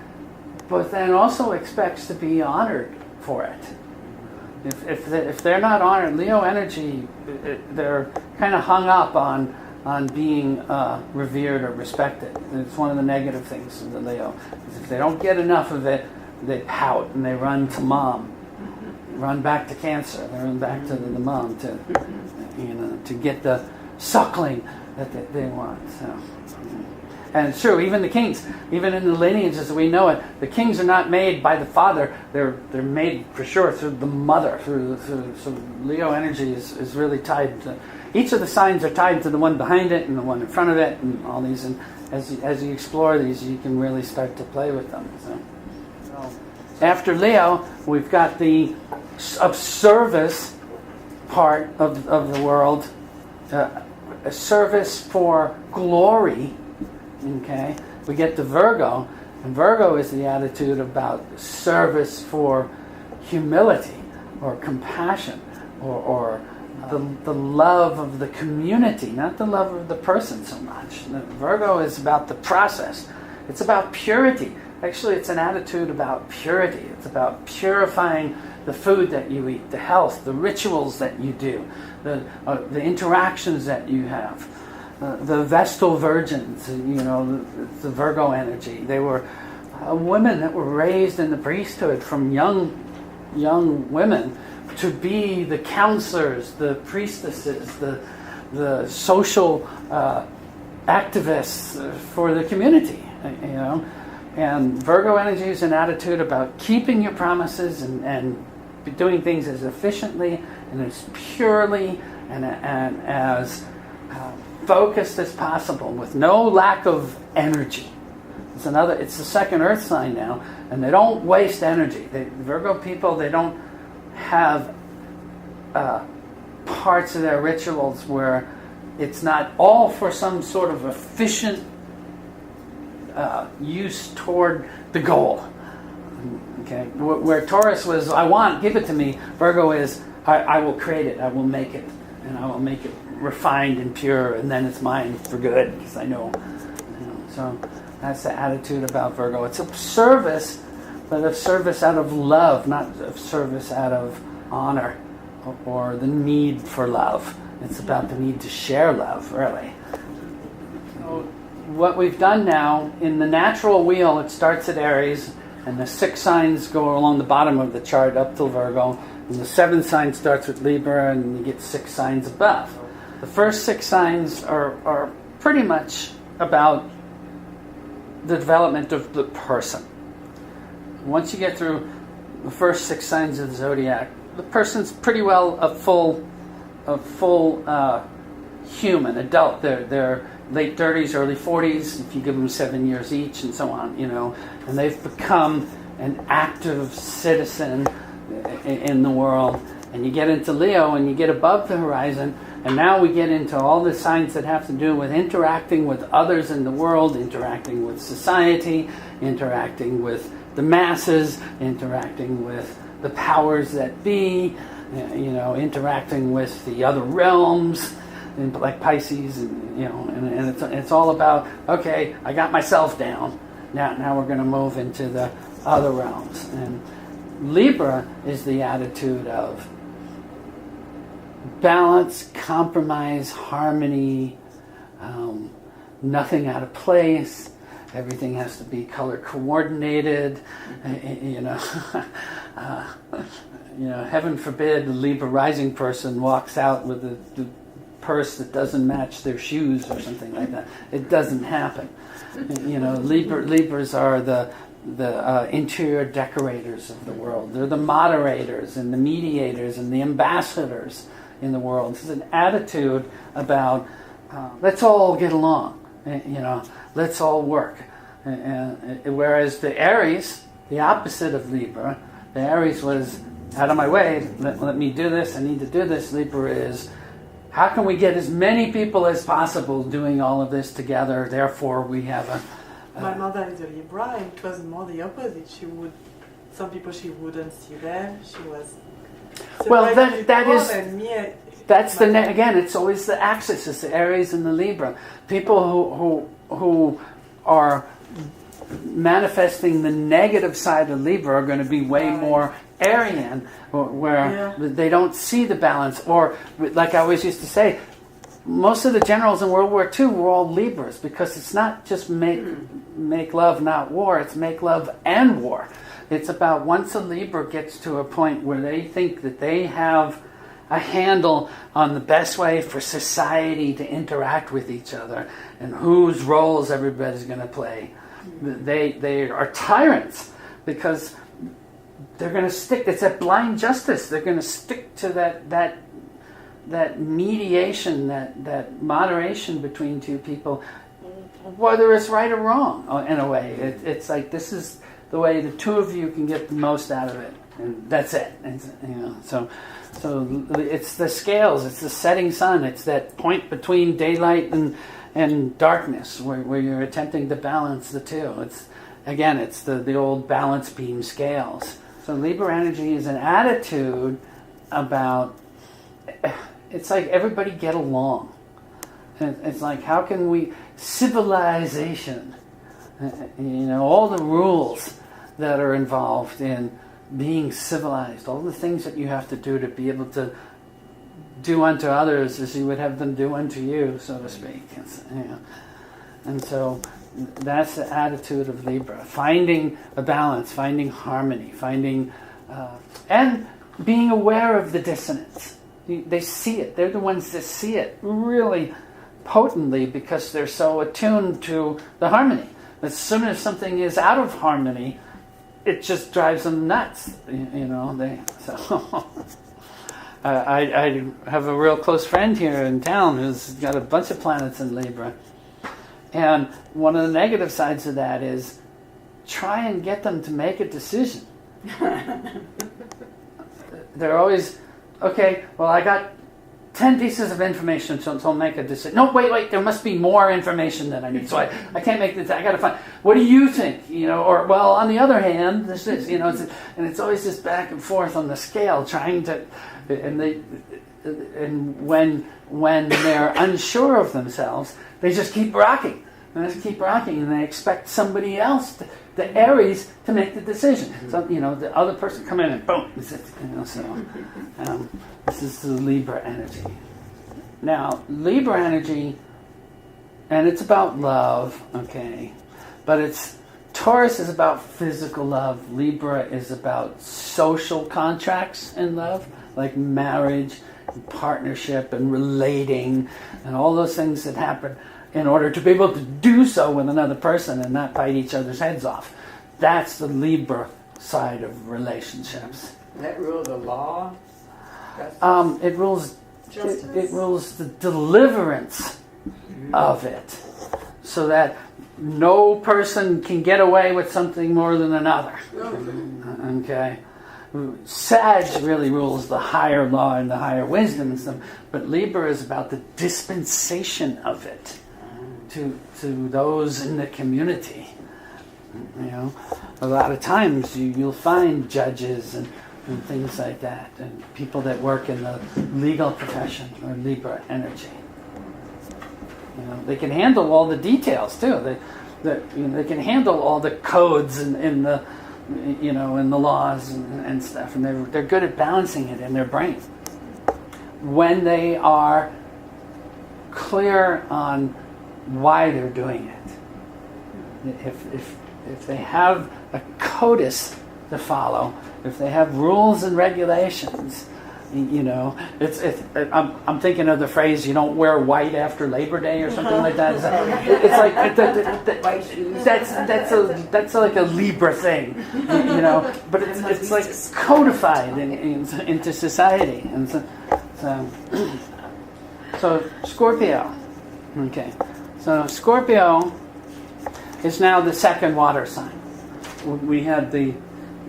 but then also expects to be honored for it. If they're not honored, Leo energy, they're kind of hung up on being revered or respected. It's one of the negative things of the Leo. If they don't get enough of it, they pout and they run to mom, run back to Cancer, they run back to the mom to get the suckling that they want. So. And it's true, even the kings, even in the lineages as we know it, the kings are not made by the father, they're made for sure through the mother. So Leo energy is really tied to, each of the signs are tied to the one behind it and the one in front of it and all these. And as you explore these, you can really start to play with them. So after Leo, we've got the of service part of the world, a service for glory. Okay, we get to Virgo, and Virgo is the attitude about service for humility or compassion or the love of the community, not the love of the person so much. Virgo is about the process. It's about purity. Actually, it's an attitude about purity. It's about purifying the food that you eat, the health, the rituals that you do, the interactions that you have. The Vestal Virgins, the Virgo energy. They were women that were raised in the priesthood from young women to be the counselors, the priestesses, the social activists for the community. And Virgo energy is an attitude about keeping your promises and doing things as efficiently and as purely and as focused as possible, with no lack of energy. It's the second earth sign now, and they don't waste energy. Virgo people, they don't have parts of their rituals where it's not all for some sort of efficient use toward the goal. Okay, where Taurus was, I want, give it to me. Virgo is, I will create it, I will make it, and I will make it refined and pure, and then it's mine for good, because I know. So that's the attitude about Virgo. It's of service, but of service out of love, not of service out of honor or the need for love. It's about the need to share love, really. So what we've done now, in the natural wheel, it starts at Aries, and the 6 signs go along the bottom of the chart up till Virgo, and the 7th sign starts with Libra, and you get 6 signs above. The first 6 signs are pretty much about the development of the person. Once you get through the first 6 signs of the Zodiac, the person's pretty well a full human, adult. They're late 30s, early 40s, if you give them 7 years each, and so on, and they've become an active citizen in the world. And you get into Leo, and you get above the horizon, and now we get into all the signs that have to do with interacting with others in the world, interacting with society, interacting with the masses, interacting with the powers that be, interacting with the other realms, like Pisces, and it's all about, okay, I got myself down. Now we're going to move into the other realms. And Libra is the attitude of balance, compromise, harmony, nothing out of place. Everything has to be color coordinated. Heaven forbid a Libra rising person walks out with the purse that doesn't match their shoes or something like that. It doesn't happen. Libras are the interior decorators of the world. They're the moderators and the mediators and the ambassadors in the world. It's an attitude about let's all get along, let's all work. Whereas the Aries, the opposite of Libra, the Aries was out of my way, let me do this, I need to do this. Libra is, how can we get as many people as possible doing all of this together? Therefore, we have my mother is a Libra, and it was more the opposite. Some people she wouldn't see them. She was. Well, again, it's always the axis. It's the Aries and the Libra. People who are manifesting the negative side of Libra are going to be way more Aryan, where they don't see the balance. Or, like I always used to say, most of the generals in World War II were all Libras, because it's not just make love, not war. It's make love and war. It's about, once a Libra gets to a point where they think that they have a handle on the best way for society to interact with each other and whose roles everybody's going to play, they are tyrants, because they're going to stick. It's that blind justice. They're going to stick to that mediation, that moderation between two people, whether it's right or wrong. In a way, it's like, this is the way the two of you can get the most out of it, and that's it. And, so it's the scales. It's the setting sun. It's that point between daylight and darkness, where you're attempting to balance the two. It's the old balance beam scales. So Libra energy is an attitude about, it's like everybody get along. It's like, how can we, civilization, all the rules that are involved in being civilized, all the things that you have to do to be able to do unto others as you would have them do unto you, so to speak. And so that's the attitude of Libra. Finding a balance, finding harmony, and being aware of the dissonance. They see it. They're the ones that see it really potently because they're so attuned to the harmony. As soon as something is out of harmony, it just drives them nuts. I have a real close friend here in town who's got a bunch of planets in Libra. And one of the negative sides of that is try and get them to make a decision. They're always, okay, well, I got 10 pieces of information, so I'll make a decision. No, wait, there must be more information that I need. So I can't make this, I got to find, what do you think? Or, well, on the other hand, this is, and it's always just back and forth on the scale, trying to, and when they're unsure of themselves, they just keep rocking. And they expect somebody else, the Aries, to make the decision. So, the other person come in and boom. This is the Libra energy. Now, Libra energy, and it's about love, okay, but Taurus is about physical love. Libra is about social contracts in love, like marriage, and partnership, and relating, and all those things that happen in order to be able to do so with another person and not bite each other's heads off. That's the Libra side of relationships. That rule the law? It rules Justice? it rules the deliverance of it, so that no person can get away with something more than another. Okay. Sag really rules the higher law and the higher wisdom and stuff, but Libra is about the dispensation of it to those in the community. A lot of times you'll find judges and things like that, and people that work in the legal profession are Libra energy. They can handle all the details too. They can handle all the codes and the in the laws and stuff, and they're good at balancing it in their brain when they are clear on why they're doing it. If they have a codus to follow, if they have rules and regulations, I'm thinking of the phrase, you don't wear white after Labor Day or something like that. It's like that's like a Libra thing, but it's like codified into society. And so Scorpio. Okay. So Scorpio is now the second water sign. We had the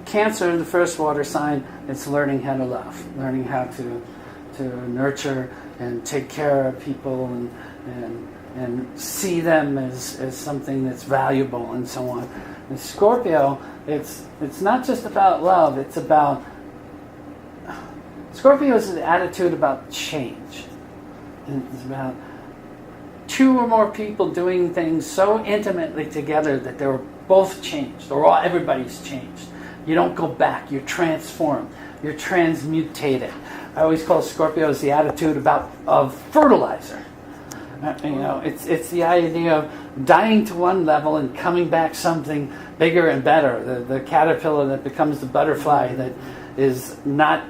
Cancer, the first water sign. It's learning how to love, learning how to nurture and take care of people and see them as something that's valuable and so on. And Scorpio, it's not just about love. It's about Scorpio is an attitude about change. It's about two or more people doing things so intimately together that they're both changed, or everybody's changed. You don't go back. You're transformed. You're transmutated. I always call Scorpios the attitude of fertilizer. It's the idea of dying to one level and coming back something bigger and better. The caterpillar that becomes the butterfly that is not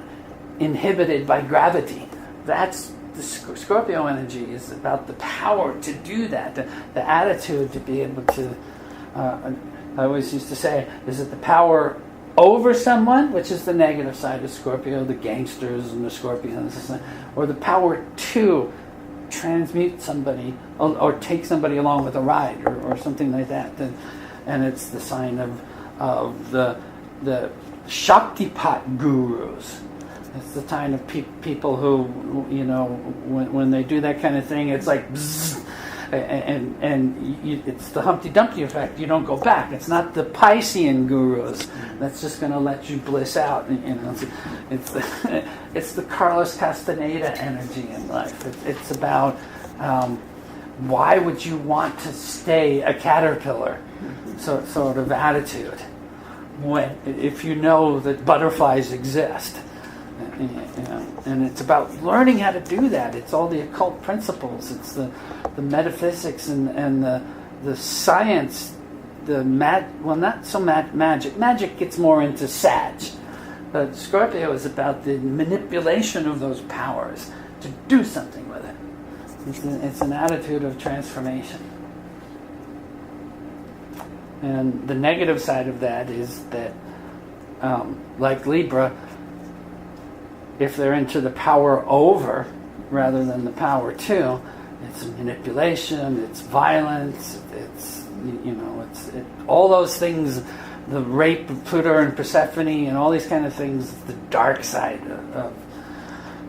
inhibited by gravity. That's the Scorpio energy, is about the power to do that, the attitude to be able to. I always used to say, is it the power over someone, which is the negative side of Scorpio, the gangsters and the scorpions, or the power to transmute somebody or take somebody along with a ride or something like that. And it's the sign of the Shaktipat gurus. It's the kind of people who, when they do that kind of thing, it's like bzzz, and it's the Humpty Dumpty effect. You don't go back. It's not the Piscean gurus that's just going to let you bliss out. It's the Carlos Castaneda energy in life. It's about why would you want to stay a caterpillar sort of attitude. If you know that butterflies exist. And it's about learning how to do that. It's all the occult principles. It's the metaphysics and the science. Not so magic. Magic gets more into Sag. But Scorpio is about the manipulation of those powers to do something with it. It's an attitude of transformation. And the negative side of that is that, like Libra, if they're into the power over rather than the power to, it's manipulation, it's violence, it's all those things, the rape of Pluto and Persephone and all these kind of things, the dark side of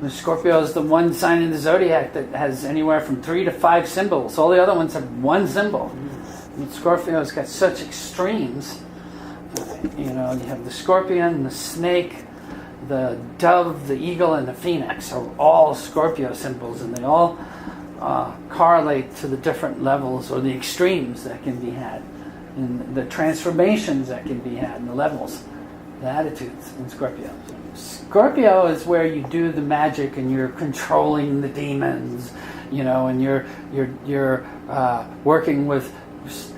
the Scorpio is the one sign in the Zodiac that has anywhere from 3 to 5 symbols. All the other ones have one symbol. And Scorpio's got such extremes. You have the scorpion, the snake, the dove, the eagle, and the phoenix are all Scorpio symbols, and they all correlate to the different levels or the extremes that can be had, and the transformations that can be had, and the levels, the attitudes in Scorpio. Scorpio is where you do the magic and you're controlling the demons, and you're working with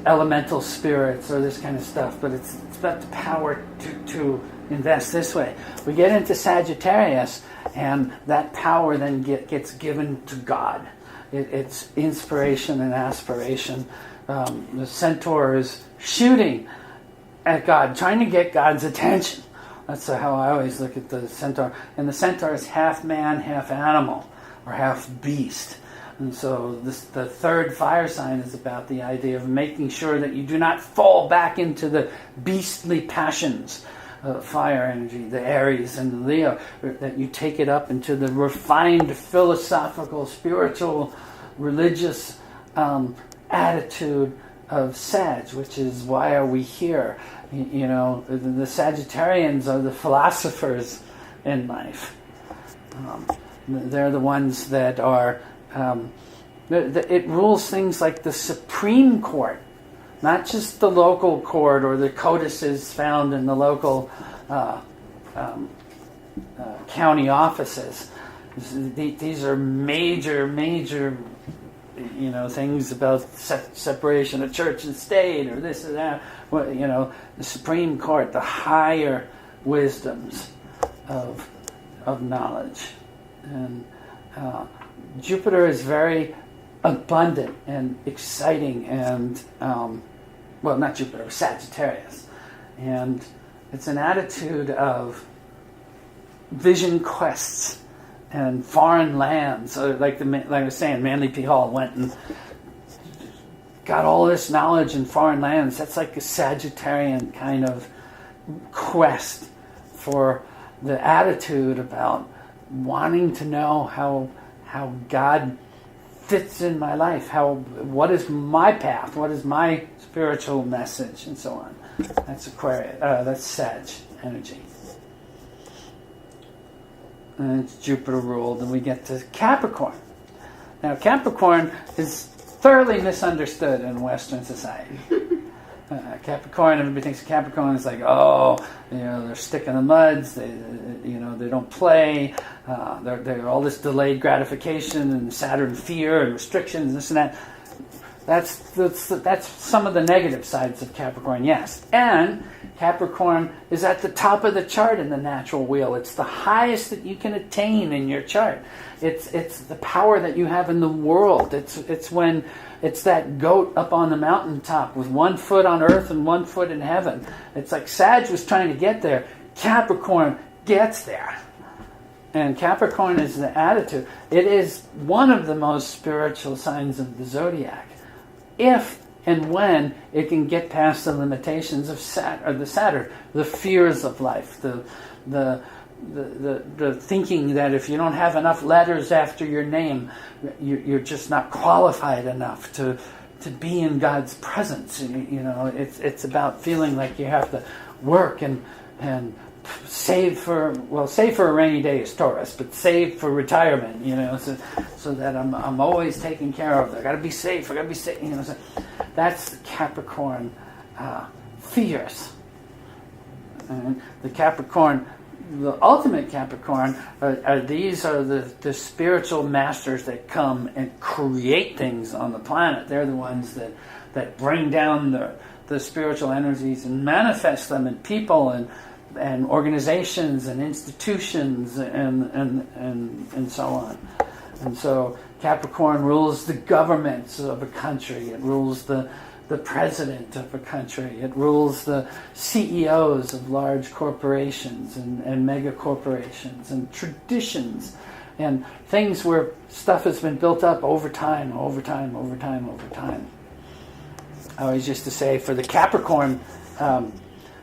elemental spirits or this kind of stuff. But it's about the power to invest this way. We get into Sagittarius, and that power then gets given to God. It's inspiration and aspiration. The centaur is shooting at God, trying to get God's attention. That's how I always look at the centaur. And the centaur is half man, half animal, or half beast. And so the third fire sign is about the idea of making sure that you do not fall back into the beastly passions of fire energy, the Aries and the Leo, that you take it up into the refined philosophical, spiritual, religious attitude of Sag, which is why are we here? The Sagittarians are the philosophers in life. They're the ones that are... it rules things like the Supreme Court, not just the local court or the codices found in the local county offices. These are major things about separation of church and state or this or that. The Supreme Court, the higher wisdoms of knowledge. And Jupiter is very abundant and exciting and, not Jupiter, Sagittarius. And it's an attitude of vision quests and foreign lands. Like I was saying, Manly P. Hall went and got all this knowledge in foreign lands. That's like a Sagittarian kind of quest for the attitude about wanting to know how God fits in my life, what is my path, what is my spiritual message, and so on. That's Aquarius. That's Sag energy. And it's Jupiter ruled, and we get to Capricorn. Now, Capricorn is thoroughly misunderstood in Western society. Capricorn, everybody thinks Capricorn is like, they're stick in the muds, they don't play, they're all this delayed gratification and Saturn fear and restrictions, this and that. That's some of the negative sides of Capricorn, yes. And Capricorn is at the top of the chart in the natural wheel. It's the highest that you can attain in your chart. It's the power that you have in the world. It's when it's that goat up on the mountaintop with 1 foot on earth and 1 foot in heaven. It's like Sag was trying to get there. Capricorn gets there. And Capricorn is the attitude. It is one of the most spiritual signs of the Zodiac. If and when it can get past the limitations of Saturn, the fears of life, the thinking that if you don't have enough letters after your name, you're just not qualified enough to be in God's presence. It's about feeling like you have to work and save for a rainy day is Taurus, but save for retirement, so that I'm always taken care of. I got to be safe. So that's the Capricorn fierce. And the Capricorn, the ultimate Capricorn, these are the spiritual masters that come and create things on the planet. They're the ones that bring down the spiritual energies and manifest them in people and organizations and institutions and so on. And so Capricorn rules the governments of a country. It rules the president of a country. It rules the CEOs of large corporations and mega corporations and traditions and things where stuff has been built up over time. I always used to say for the Capricorn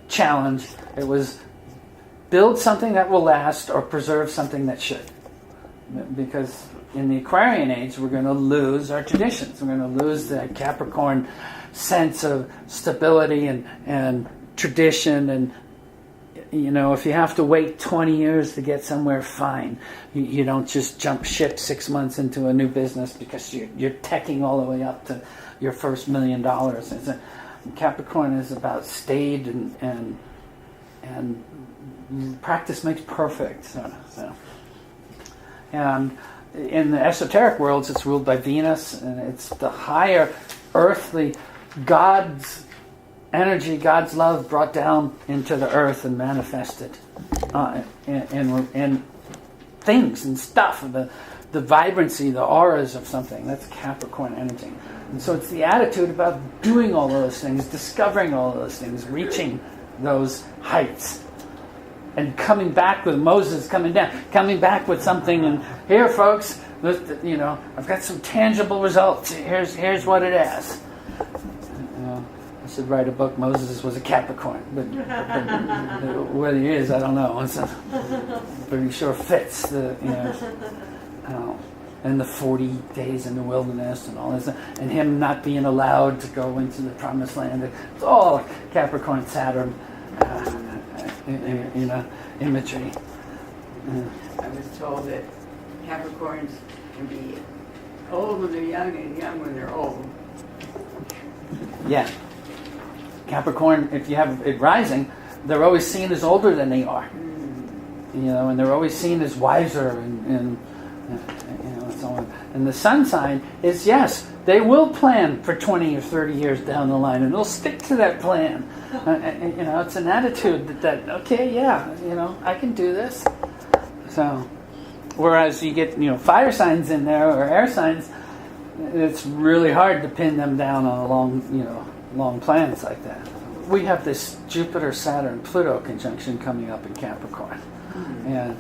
challenge, it was build something that will last or preserve something that should. Because in the Aquarian age, we're going to lose our traditions. We're going to lose the Capricorn sense of stability and tradition. And, you know, if you have to wait 20 years to get somewhere, fine. You don't just jump ship 6 months into a new business because you're teching all the way up to your first $1 million. Capricorn is about staid and practice makes perfect. So. And in the esoteric worlds, it's ruled by Venus, and it's the higher earthly God's energy, God's love brought down into the earth and manifested in things and stuff. The vibrancy, the auras of something. That's Capricorn energy. And so it's the attitude about doing all those things, discovering all those things, reaching those heights. And coming back with Moses coming back with something, and here, folks, you know, I've got some tangible results. Here's what it is. I should write a book. Moses was a Capricorn, but whether he is, I don't know. But he sure fits the, you know, and the 40 days in the wilderness and all this, and him not being allowed to go into the promised land. It's all Capricorn, Saturn. Imagery. I was told that Capricorns can be old when they're young and young when they're old. Yeah. Capricorn, if you have it rising, they're always seen as older than they are. You know, and they're always seen as wiser and so on. And the sun sign is, yes, they will plan for 20 or 30 years down the line, and they'll stick to that plan. You know, it's an attitude that okay, yeah, you know, I can do this. So, whereas you get, you know, fire signs in there or air signs, it's really hard to pin them down on long plans like that. We have this Jupiter, Saturn, Pluto conjunction coming up in Capricorn, and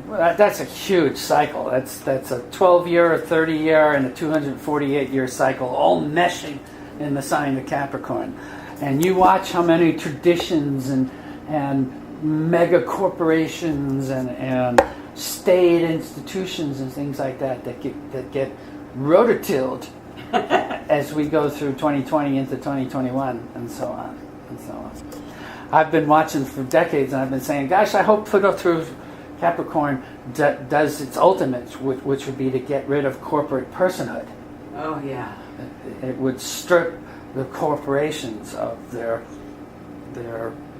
that's a huge cycle. That's a 12-year, a 30-year, and a 248-year cycle, all meshing in the sign of Capricorn. And you watch how many traditions and mega corporations and state institutions and things like that get rototilled as we go through 2020 into 2021 and so on and so on. I've been watching for decades, and I've been saying, gosh, I hope Pluto through Capricorn does its ultimate, which would be to get rid of corporate personhood. Oh, yeah. It would strip the corporations of their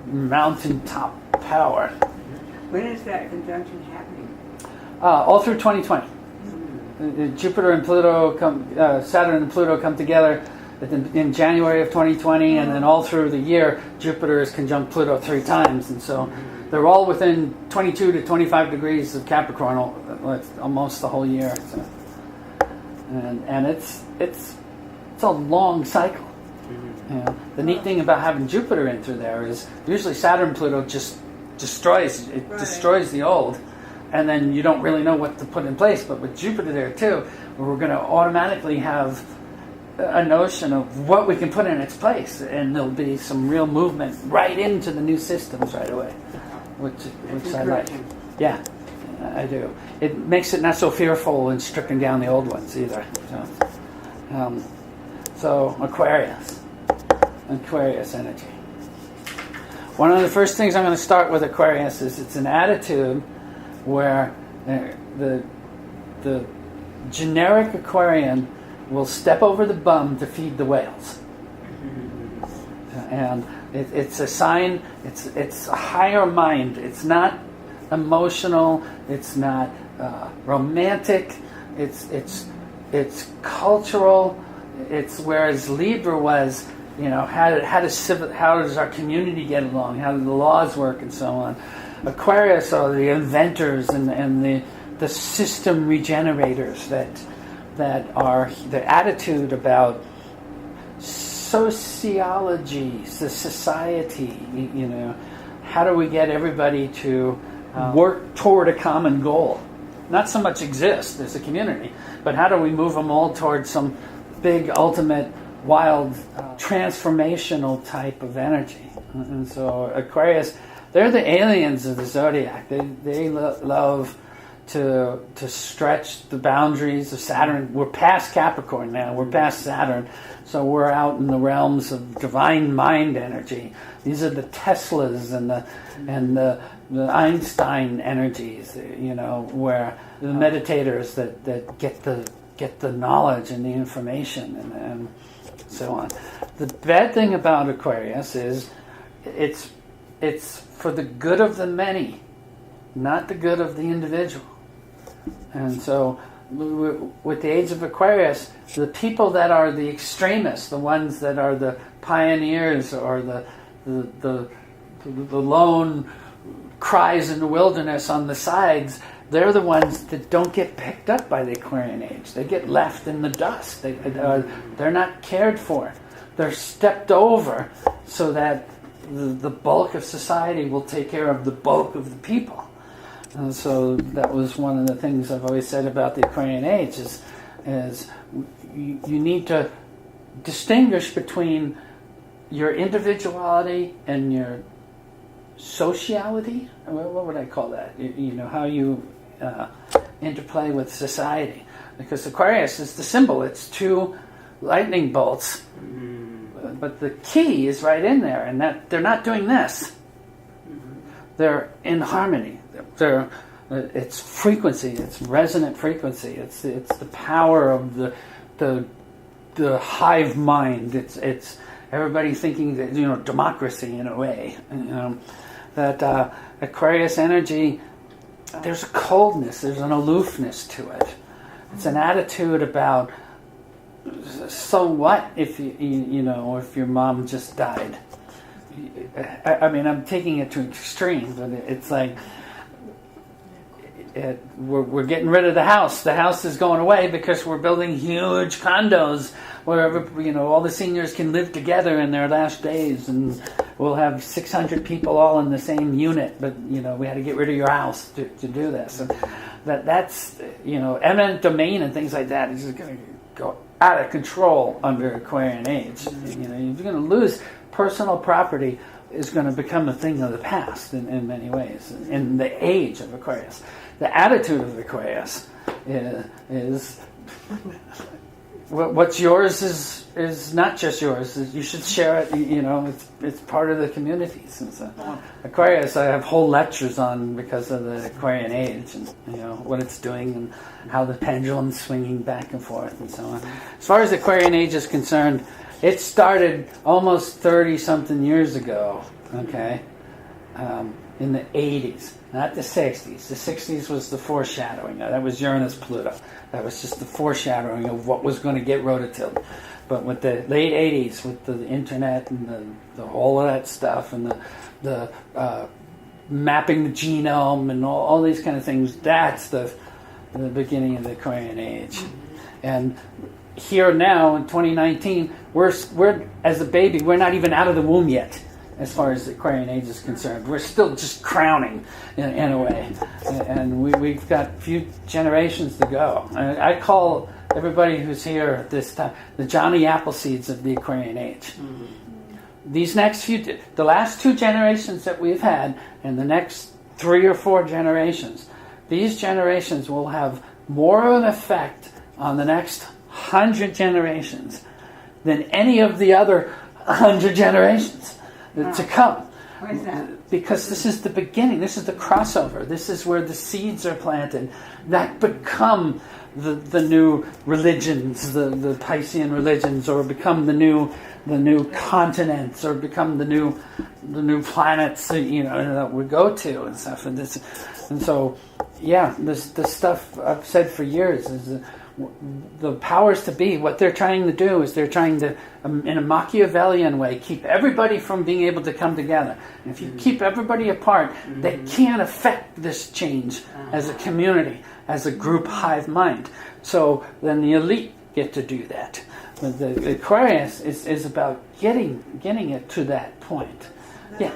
mountaintop power. When is that conjunction happening? All through 2020. Jupiter and Pluto Saturn and Pluto come together in January of 2020, and then all through the year, Jupiter is conjunct Pluto 3 times, and so they're all within 22 to 25 degrees of Capricorn almost the whole year. So. And it's a long cycle. You know, the neat thing about having Jupiter in through there is usually Saturn and Pluto just destroys the old, and then you don't really know what to put in place. But with Jupiter there too, we're going to automatically have a notion of what we can put in its place, and there'll be some real movement right into the new systems right away, which I like. Yeah, I do. It makes it not so fearful in stripping down the old ones either. So Aquarius energy. One of the first things I'm going to start with Aquarius is it's an attitude where the generic Aquarian will step over the bum to feed the whales. And it's a sign, it's a higher mind. It's not emotional, it's not romantic, it's cultural. It's whereas Libra was, how does our community get along? How do the laws work and so on? Aquarius are the inventors and the system regenerators that are the attitude about sociology, the society. How do we get everybody to work toward a common goal? Not so much exist as a community, but how do we move them all towards some big, ultimate, wild, transformational type of energy? And so Aquarius, they're the aliens of the zodiac. They love to stretch the boundaries of Saturn. We're past Capricorn now. We're past Saturn. So we're out in the realms of divine mind energy. These are the Teslas and the Einstein energies, where the meditators that get the knowledge and the information and so on. The bad thing about Aquarius is it's for the good of the many, not the good of the individual. And so with the age of Aquarius, the people that are the extremists, the ones that are the pioneers or the lone cries in the wilderness on the sides, they're the ones that don't get picked up by the Aquarian age. They get left in the dust. They're not cared for. They're stepped over so that the bulk of society will take care of the bulk of the people. And so that was one of the things I've always said about the Aquarian age is you need to distinguish between your individuality and your sociality. What would I call that? How you interplay with society. Because Aquarius is the symbol. It's two lightning bolts. But the key is right in there, and that they're not doing this. They're in harmony. It's frequency. It's resonant frequency. It's the power of the hive mind. It's everybody thinking that democracy in a way. That Aquarius energy. There's a coldness. There's an aloofness to it. It's an attitude about, so what if if your mom just died? I mean, I'm taking it to extreme, but it's like we're getting rid of the house. The house is going away because we're building huge condos where all the seniors can live together in their last days, and we'll have 600 people all in the same unit. But we had to get rid of your house to do this, and that's eminent domain and things like that is just going to go out of control under Aquarian age. You're going to lose personal property. Is going to become a thing of the past in many ways in the age of Aquarius. The attitude of Aquarius is what's yours is not just yours. You should share it. It's part of the communities. And so Aquarius, I have whole lectures on because of the Aquarian age and what it's doing and how the pendulum's swinging back and forth and so on. As far as the Aquarian age is concerned, it started almost 30-something years ago, okay, in the 80s, not the 60s. The 60s was the foreshadowing. Now, that was Uranus-Pluto. That was just the foreshadowing of what was going to get rototilled. But with the late 80s, with the internet and the all of that stuff and the mapping the genome and all these kind of things, that's the beginning of the Aquarian age. And here now in 2019, we're as a baby, we're not even out of the womb yet, as far as the Aquarian age is concerned. We're still just crowning in a way, and we've got a few generations to go. I call everybody who's here at this time the Johnny Appleseeds of the Aquarian age. These next the last 2 generations that we've had, and the next 3 or 4 generations, these generations will have more of an effect on the next 100 generations than any of the other 100 generations to come. Why is that? Because this is the beginning. This is the crossover. This is where the seeds are planted that become the new religions, the Piscean religions, or become the new continents, or become the new planets that we go to and stuff. And so the stuff I've said for years is the powers to be. What they're trying to do is they're trying to, in a Machiavellian way, keep everybody from being able to come together. And if you keep everybody apart, they can't affect this change as a community, as a group hive mind. So then the elite get to do that. But the Aquarius is about getting it to that point. Yeah.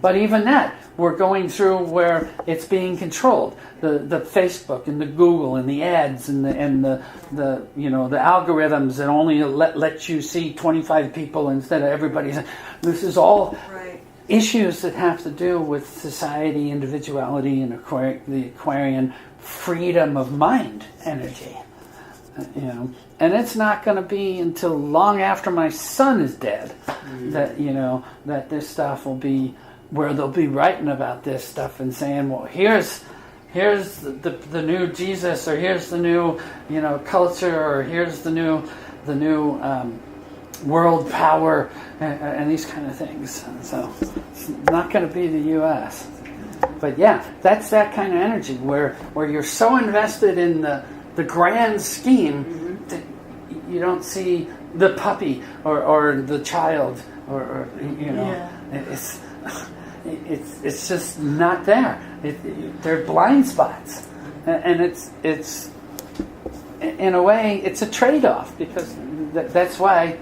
But even that, we're going through where it's being controlled. The Facebook and the Google and the ads and the algorithms that only let you see 25 people instead of everybody. This is all issues that have to do with society, individuality, and the Aquarian freedom of mind energy. And it's not going to be until long after my son is dead that this stuff will be where they'll be writing about this stuff and saying, well, here's the new Jesus, or here's the new culture, or here's the new world power, and these kind of things. So it's not going to be the U.S. But that's that kind of energy where you're so invested in the grand scheme that you don't see the puppy or the child or it's just not there. They're blind spots, and it's in a way it's a trade-off, because that's why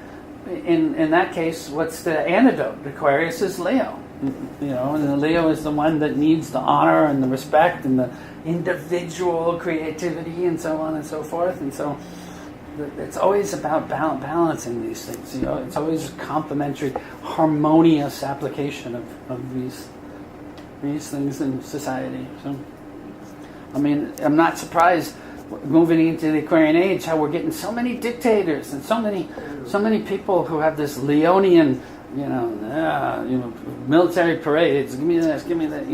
in that case, what's the antidote? Aquarius is Leo. And the Leo is the one that needs the honor and the respect and the individual creativity and so on and so forth. And so it's always about balancing these things. It's always a complementary, harmonious application of these things in society. So, I mean, I'm not surprised moving into the Aquarian age how we're getting so many dictators and so many people who have this Leonian, military parades. Give me this, give me that.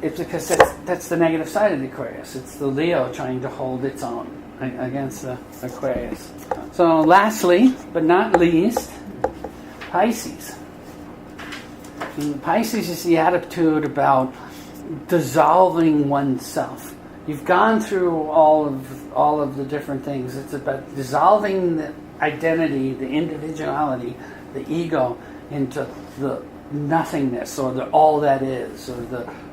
It's because that's the negative side of the Aquarius. It's the Leo trying to hold its own against the Aquarius. So lastly, but not least, Pisces. And Pisces is the attitude about dissolving oneself. You've gone through all of the different things. It's about dissolving the identity, the individuality, the ego into the nothingness, or the all that is, or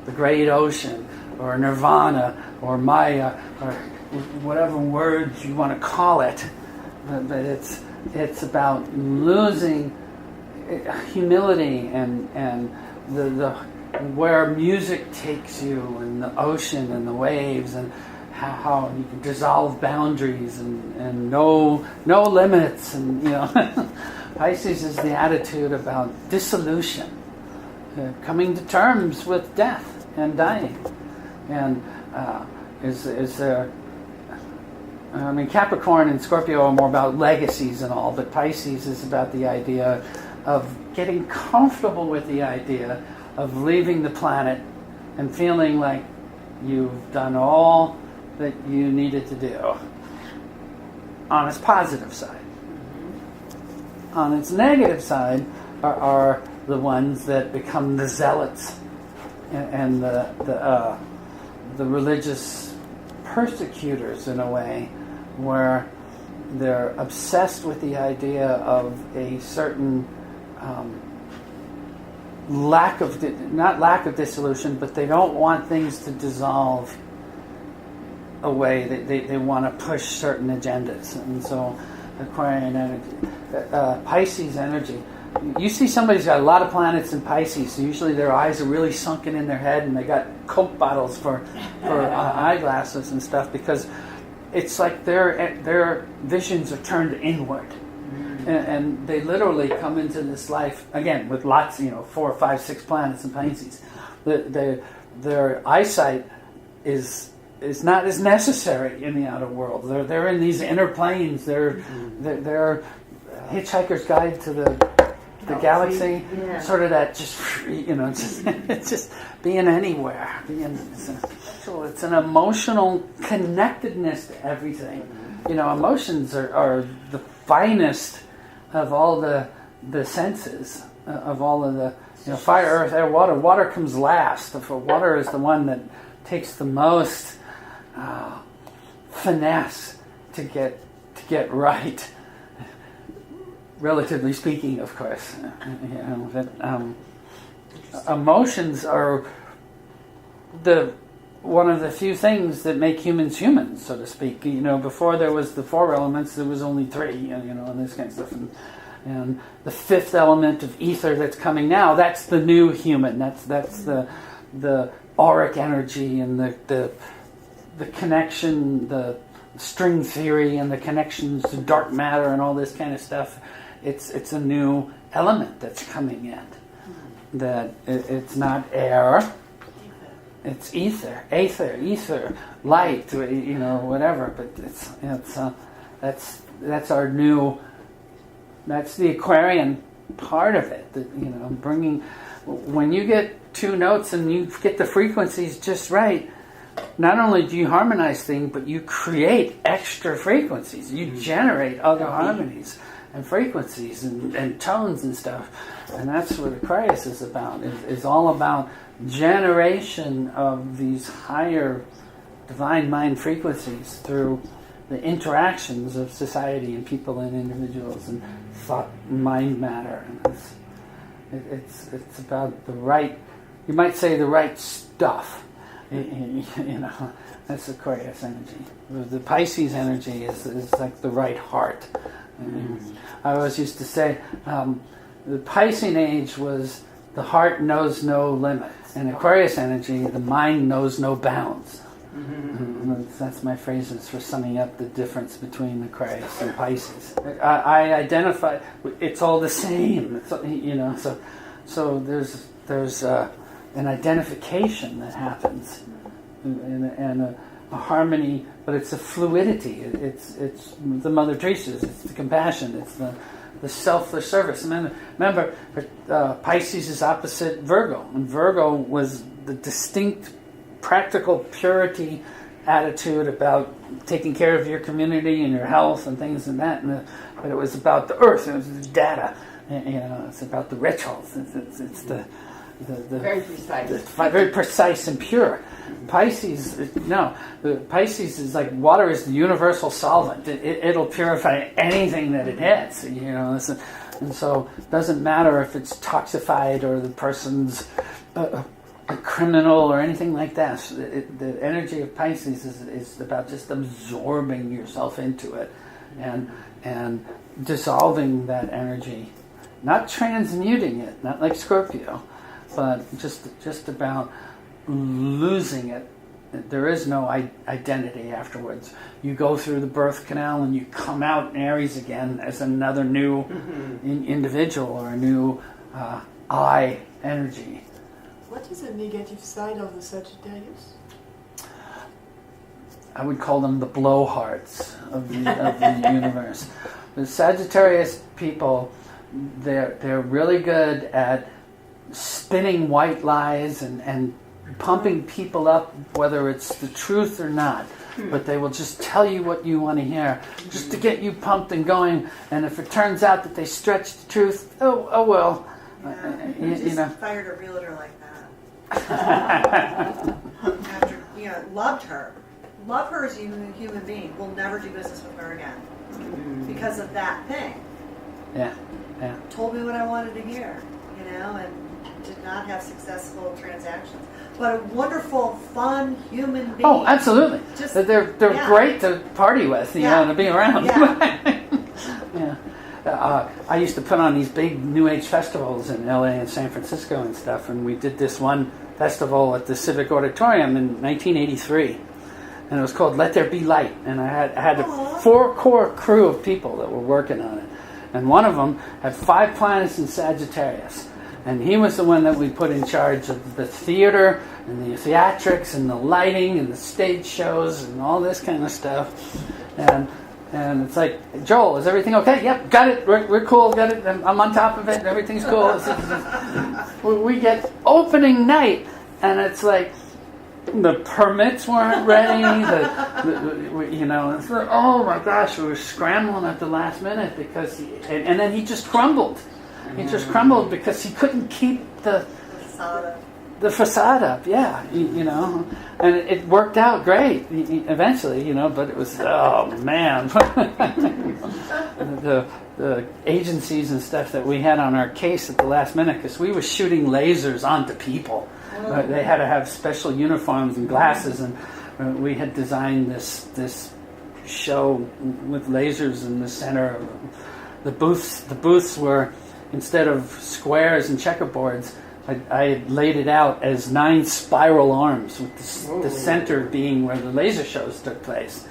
the great ocean, or nirvana, or Maya, or whatever words you want to call it. But it's about losing humility and the where music takes you, and the ocean and the waves, and how you can dissolve boundaries and no limits, and Pisces is the attitude about dissolution, coming to terms with death and dying, and is there. I mean, Capricorn and Scorpio are more about legacies and all, but Pisces is about the idea of getting comfortable with the idea of leaving the planet and feeling like you've done all that you needed to do on its positive side. On its negative side are the ones that become the zealots and the religious persecutors, in a way, where they're obsessed with the idea of a certain lack of dissolution, but they don't want things to dissolve away. They want to push certain agendas, and so Aquarian energy, Pisces energy. You see somebody's got a lot of planets in Pisces, so usually their eyes are really sunken in their head, and they got Coke bottles for eyeglasses and stuff, because it's like their visions are turned inward. And they literally come into this life, again, with lots, 4, 5, 6 planets in Pisces. Their eyesight is not as necessary in the outer world. They're in these inner planes. They're Hitchhiker's Guide to the the galaxy, Yeah. sort of that just, it's just being anywhere. It's an emotional connectedness to everything. Emotions are the finest of all the senses, of all of the, fire, earth, air, water. Water comes last. Water is the one that takes the most finesse to get right. Relatively speaking, of course, emotions are one of the few things that make humans humans, so to speak. Before there was the 4 elements, there was only 3, and this kind of stuff. And the 5th element of ether that's coming now, that's the new human. That's the auric energy and the connection, the string theory and the connections to dark matter and all this kind of stuff. It's a new element that's coming in. That it's not air, it's ether, light, whatever. But that's our new. That's the Aquarian part of it. That, bringing when you get 2 notes and you get the frequencies just right. Not only do you harmonize things, but you create extra frequencies. You generate other harmonies and frequencies and tones and stuff. And that's what Aquarius is about. Is all about generation of these higher divine mind frequencies through the interactions of society and people and individuals and thought, mind matter. And it's about the right, you might say the right stuff. That's Aquarius energy. The Pisces energy is like the right heart. I always used to say the Piscean age was the heart knows no limits, and Aquarius energy, the mind knows no bounds. That's my phrases for summing up the difference between Aquarius and Pisces. I identify it's all the same. So there's an identification that happens and a harmony, but it's a fluidity. It's the Mother Teresa's. It's the compassion. It's the selfless service. Remember, Pisces is opposite Virgo, and Virgo was the distinct practical purity attitude about taking care of your community and your health and things and that. But it was about the earth. It was the data. It's about the rituals. It's the very precise. Very precise and pure. Pisces, no. The Pisces is like water is the universal solvent. It'll purify anything that it hits. And so it doesn't matter if it's toxified or the person's a criminal or anything like that. The energy of Pisces is about just absorbing yourself into it and dissolving that energy, not transmuting it, not like Scorpio. But just about losing it. There is no identity afterwards. You go through the birth canal and you come out in Aries again as another new individual or a new I energy. What is the negative side of the Sagittarius? I would call them the blowhards of the universe. The Sagittarius people, they're really good at spinning white lies and pumping people up, whether it's the truth or not. But they will just tell you what you want to hear, just to get you pumped and going. And if it turns out that they stretch the truth, oh well. Fired a realtor like that. After loved her. Love her as a human being. We'll never do business with her again because of that thing. Yeah. Told me what I wanted to hear, and did not have successful transactions. But a wonderful, fun human being. Oh, absolutely. They're great to party with, to be around. Yeah. I used to put on these big New Age festivals in LA and San Francisco and stuff, and we did this one festival at the Civic Auditorium in 1983, and it was called Let There Be Light, and I had a 4-core crew of people that were working on it, and one of them had 5 planets in Sagittarius. And he was the one that we put in charge of the theater and the theatrics and the lighting and the stage shows and all this kind of stuff. And And it's like, Joel, is everything okay? Yep, got it. We're cool. Got it. I'm on top of it. Everything's cool. We get opening night, and it's like the permits weren't ready. It's like, oh my gosh, we were scrambling at the last minute because, and then he just crumbled. He just crumbled because he couldn't keep the facade up, yeah, and it worked out great eventually, but it was, oh man, the agencies and stuff that we had on our case at the last minute, because we were shooting lasers onto people. They had to have special uniforms and glasses, and we had designed this show with lasers in the center. The booths were, instead of squares and checkerboards, I had laid it out as 9 spiral arms, with the center being where the laser shows took place.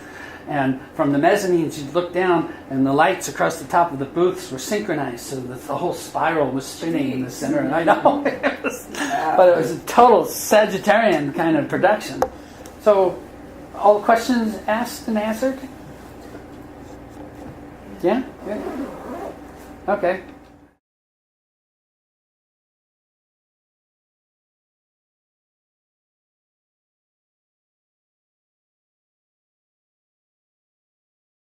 And from the mezzanines, you'd look down, and the lights across the top of the booths were synchronized, so that the whole spiral was spinning in the center. And I know, but it was a total Sagittarian kind of production. So, all the questions asked and answered? Yeah? Okay.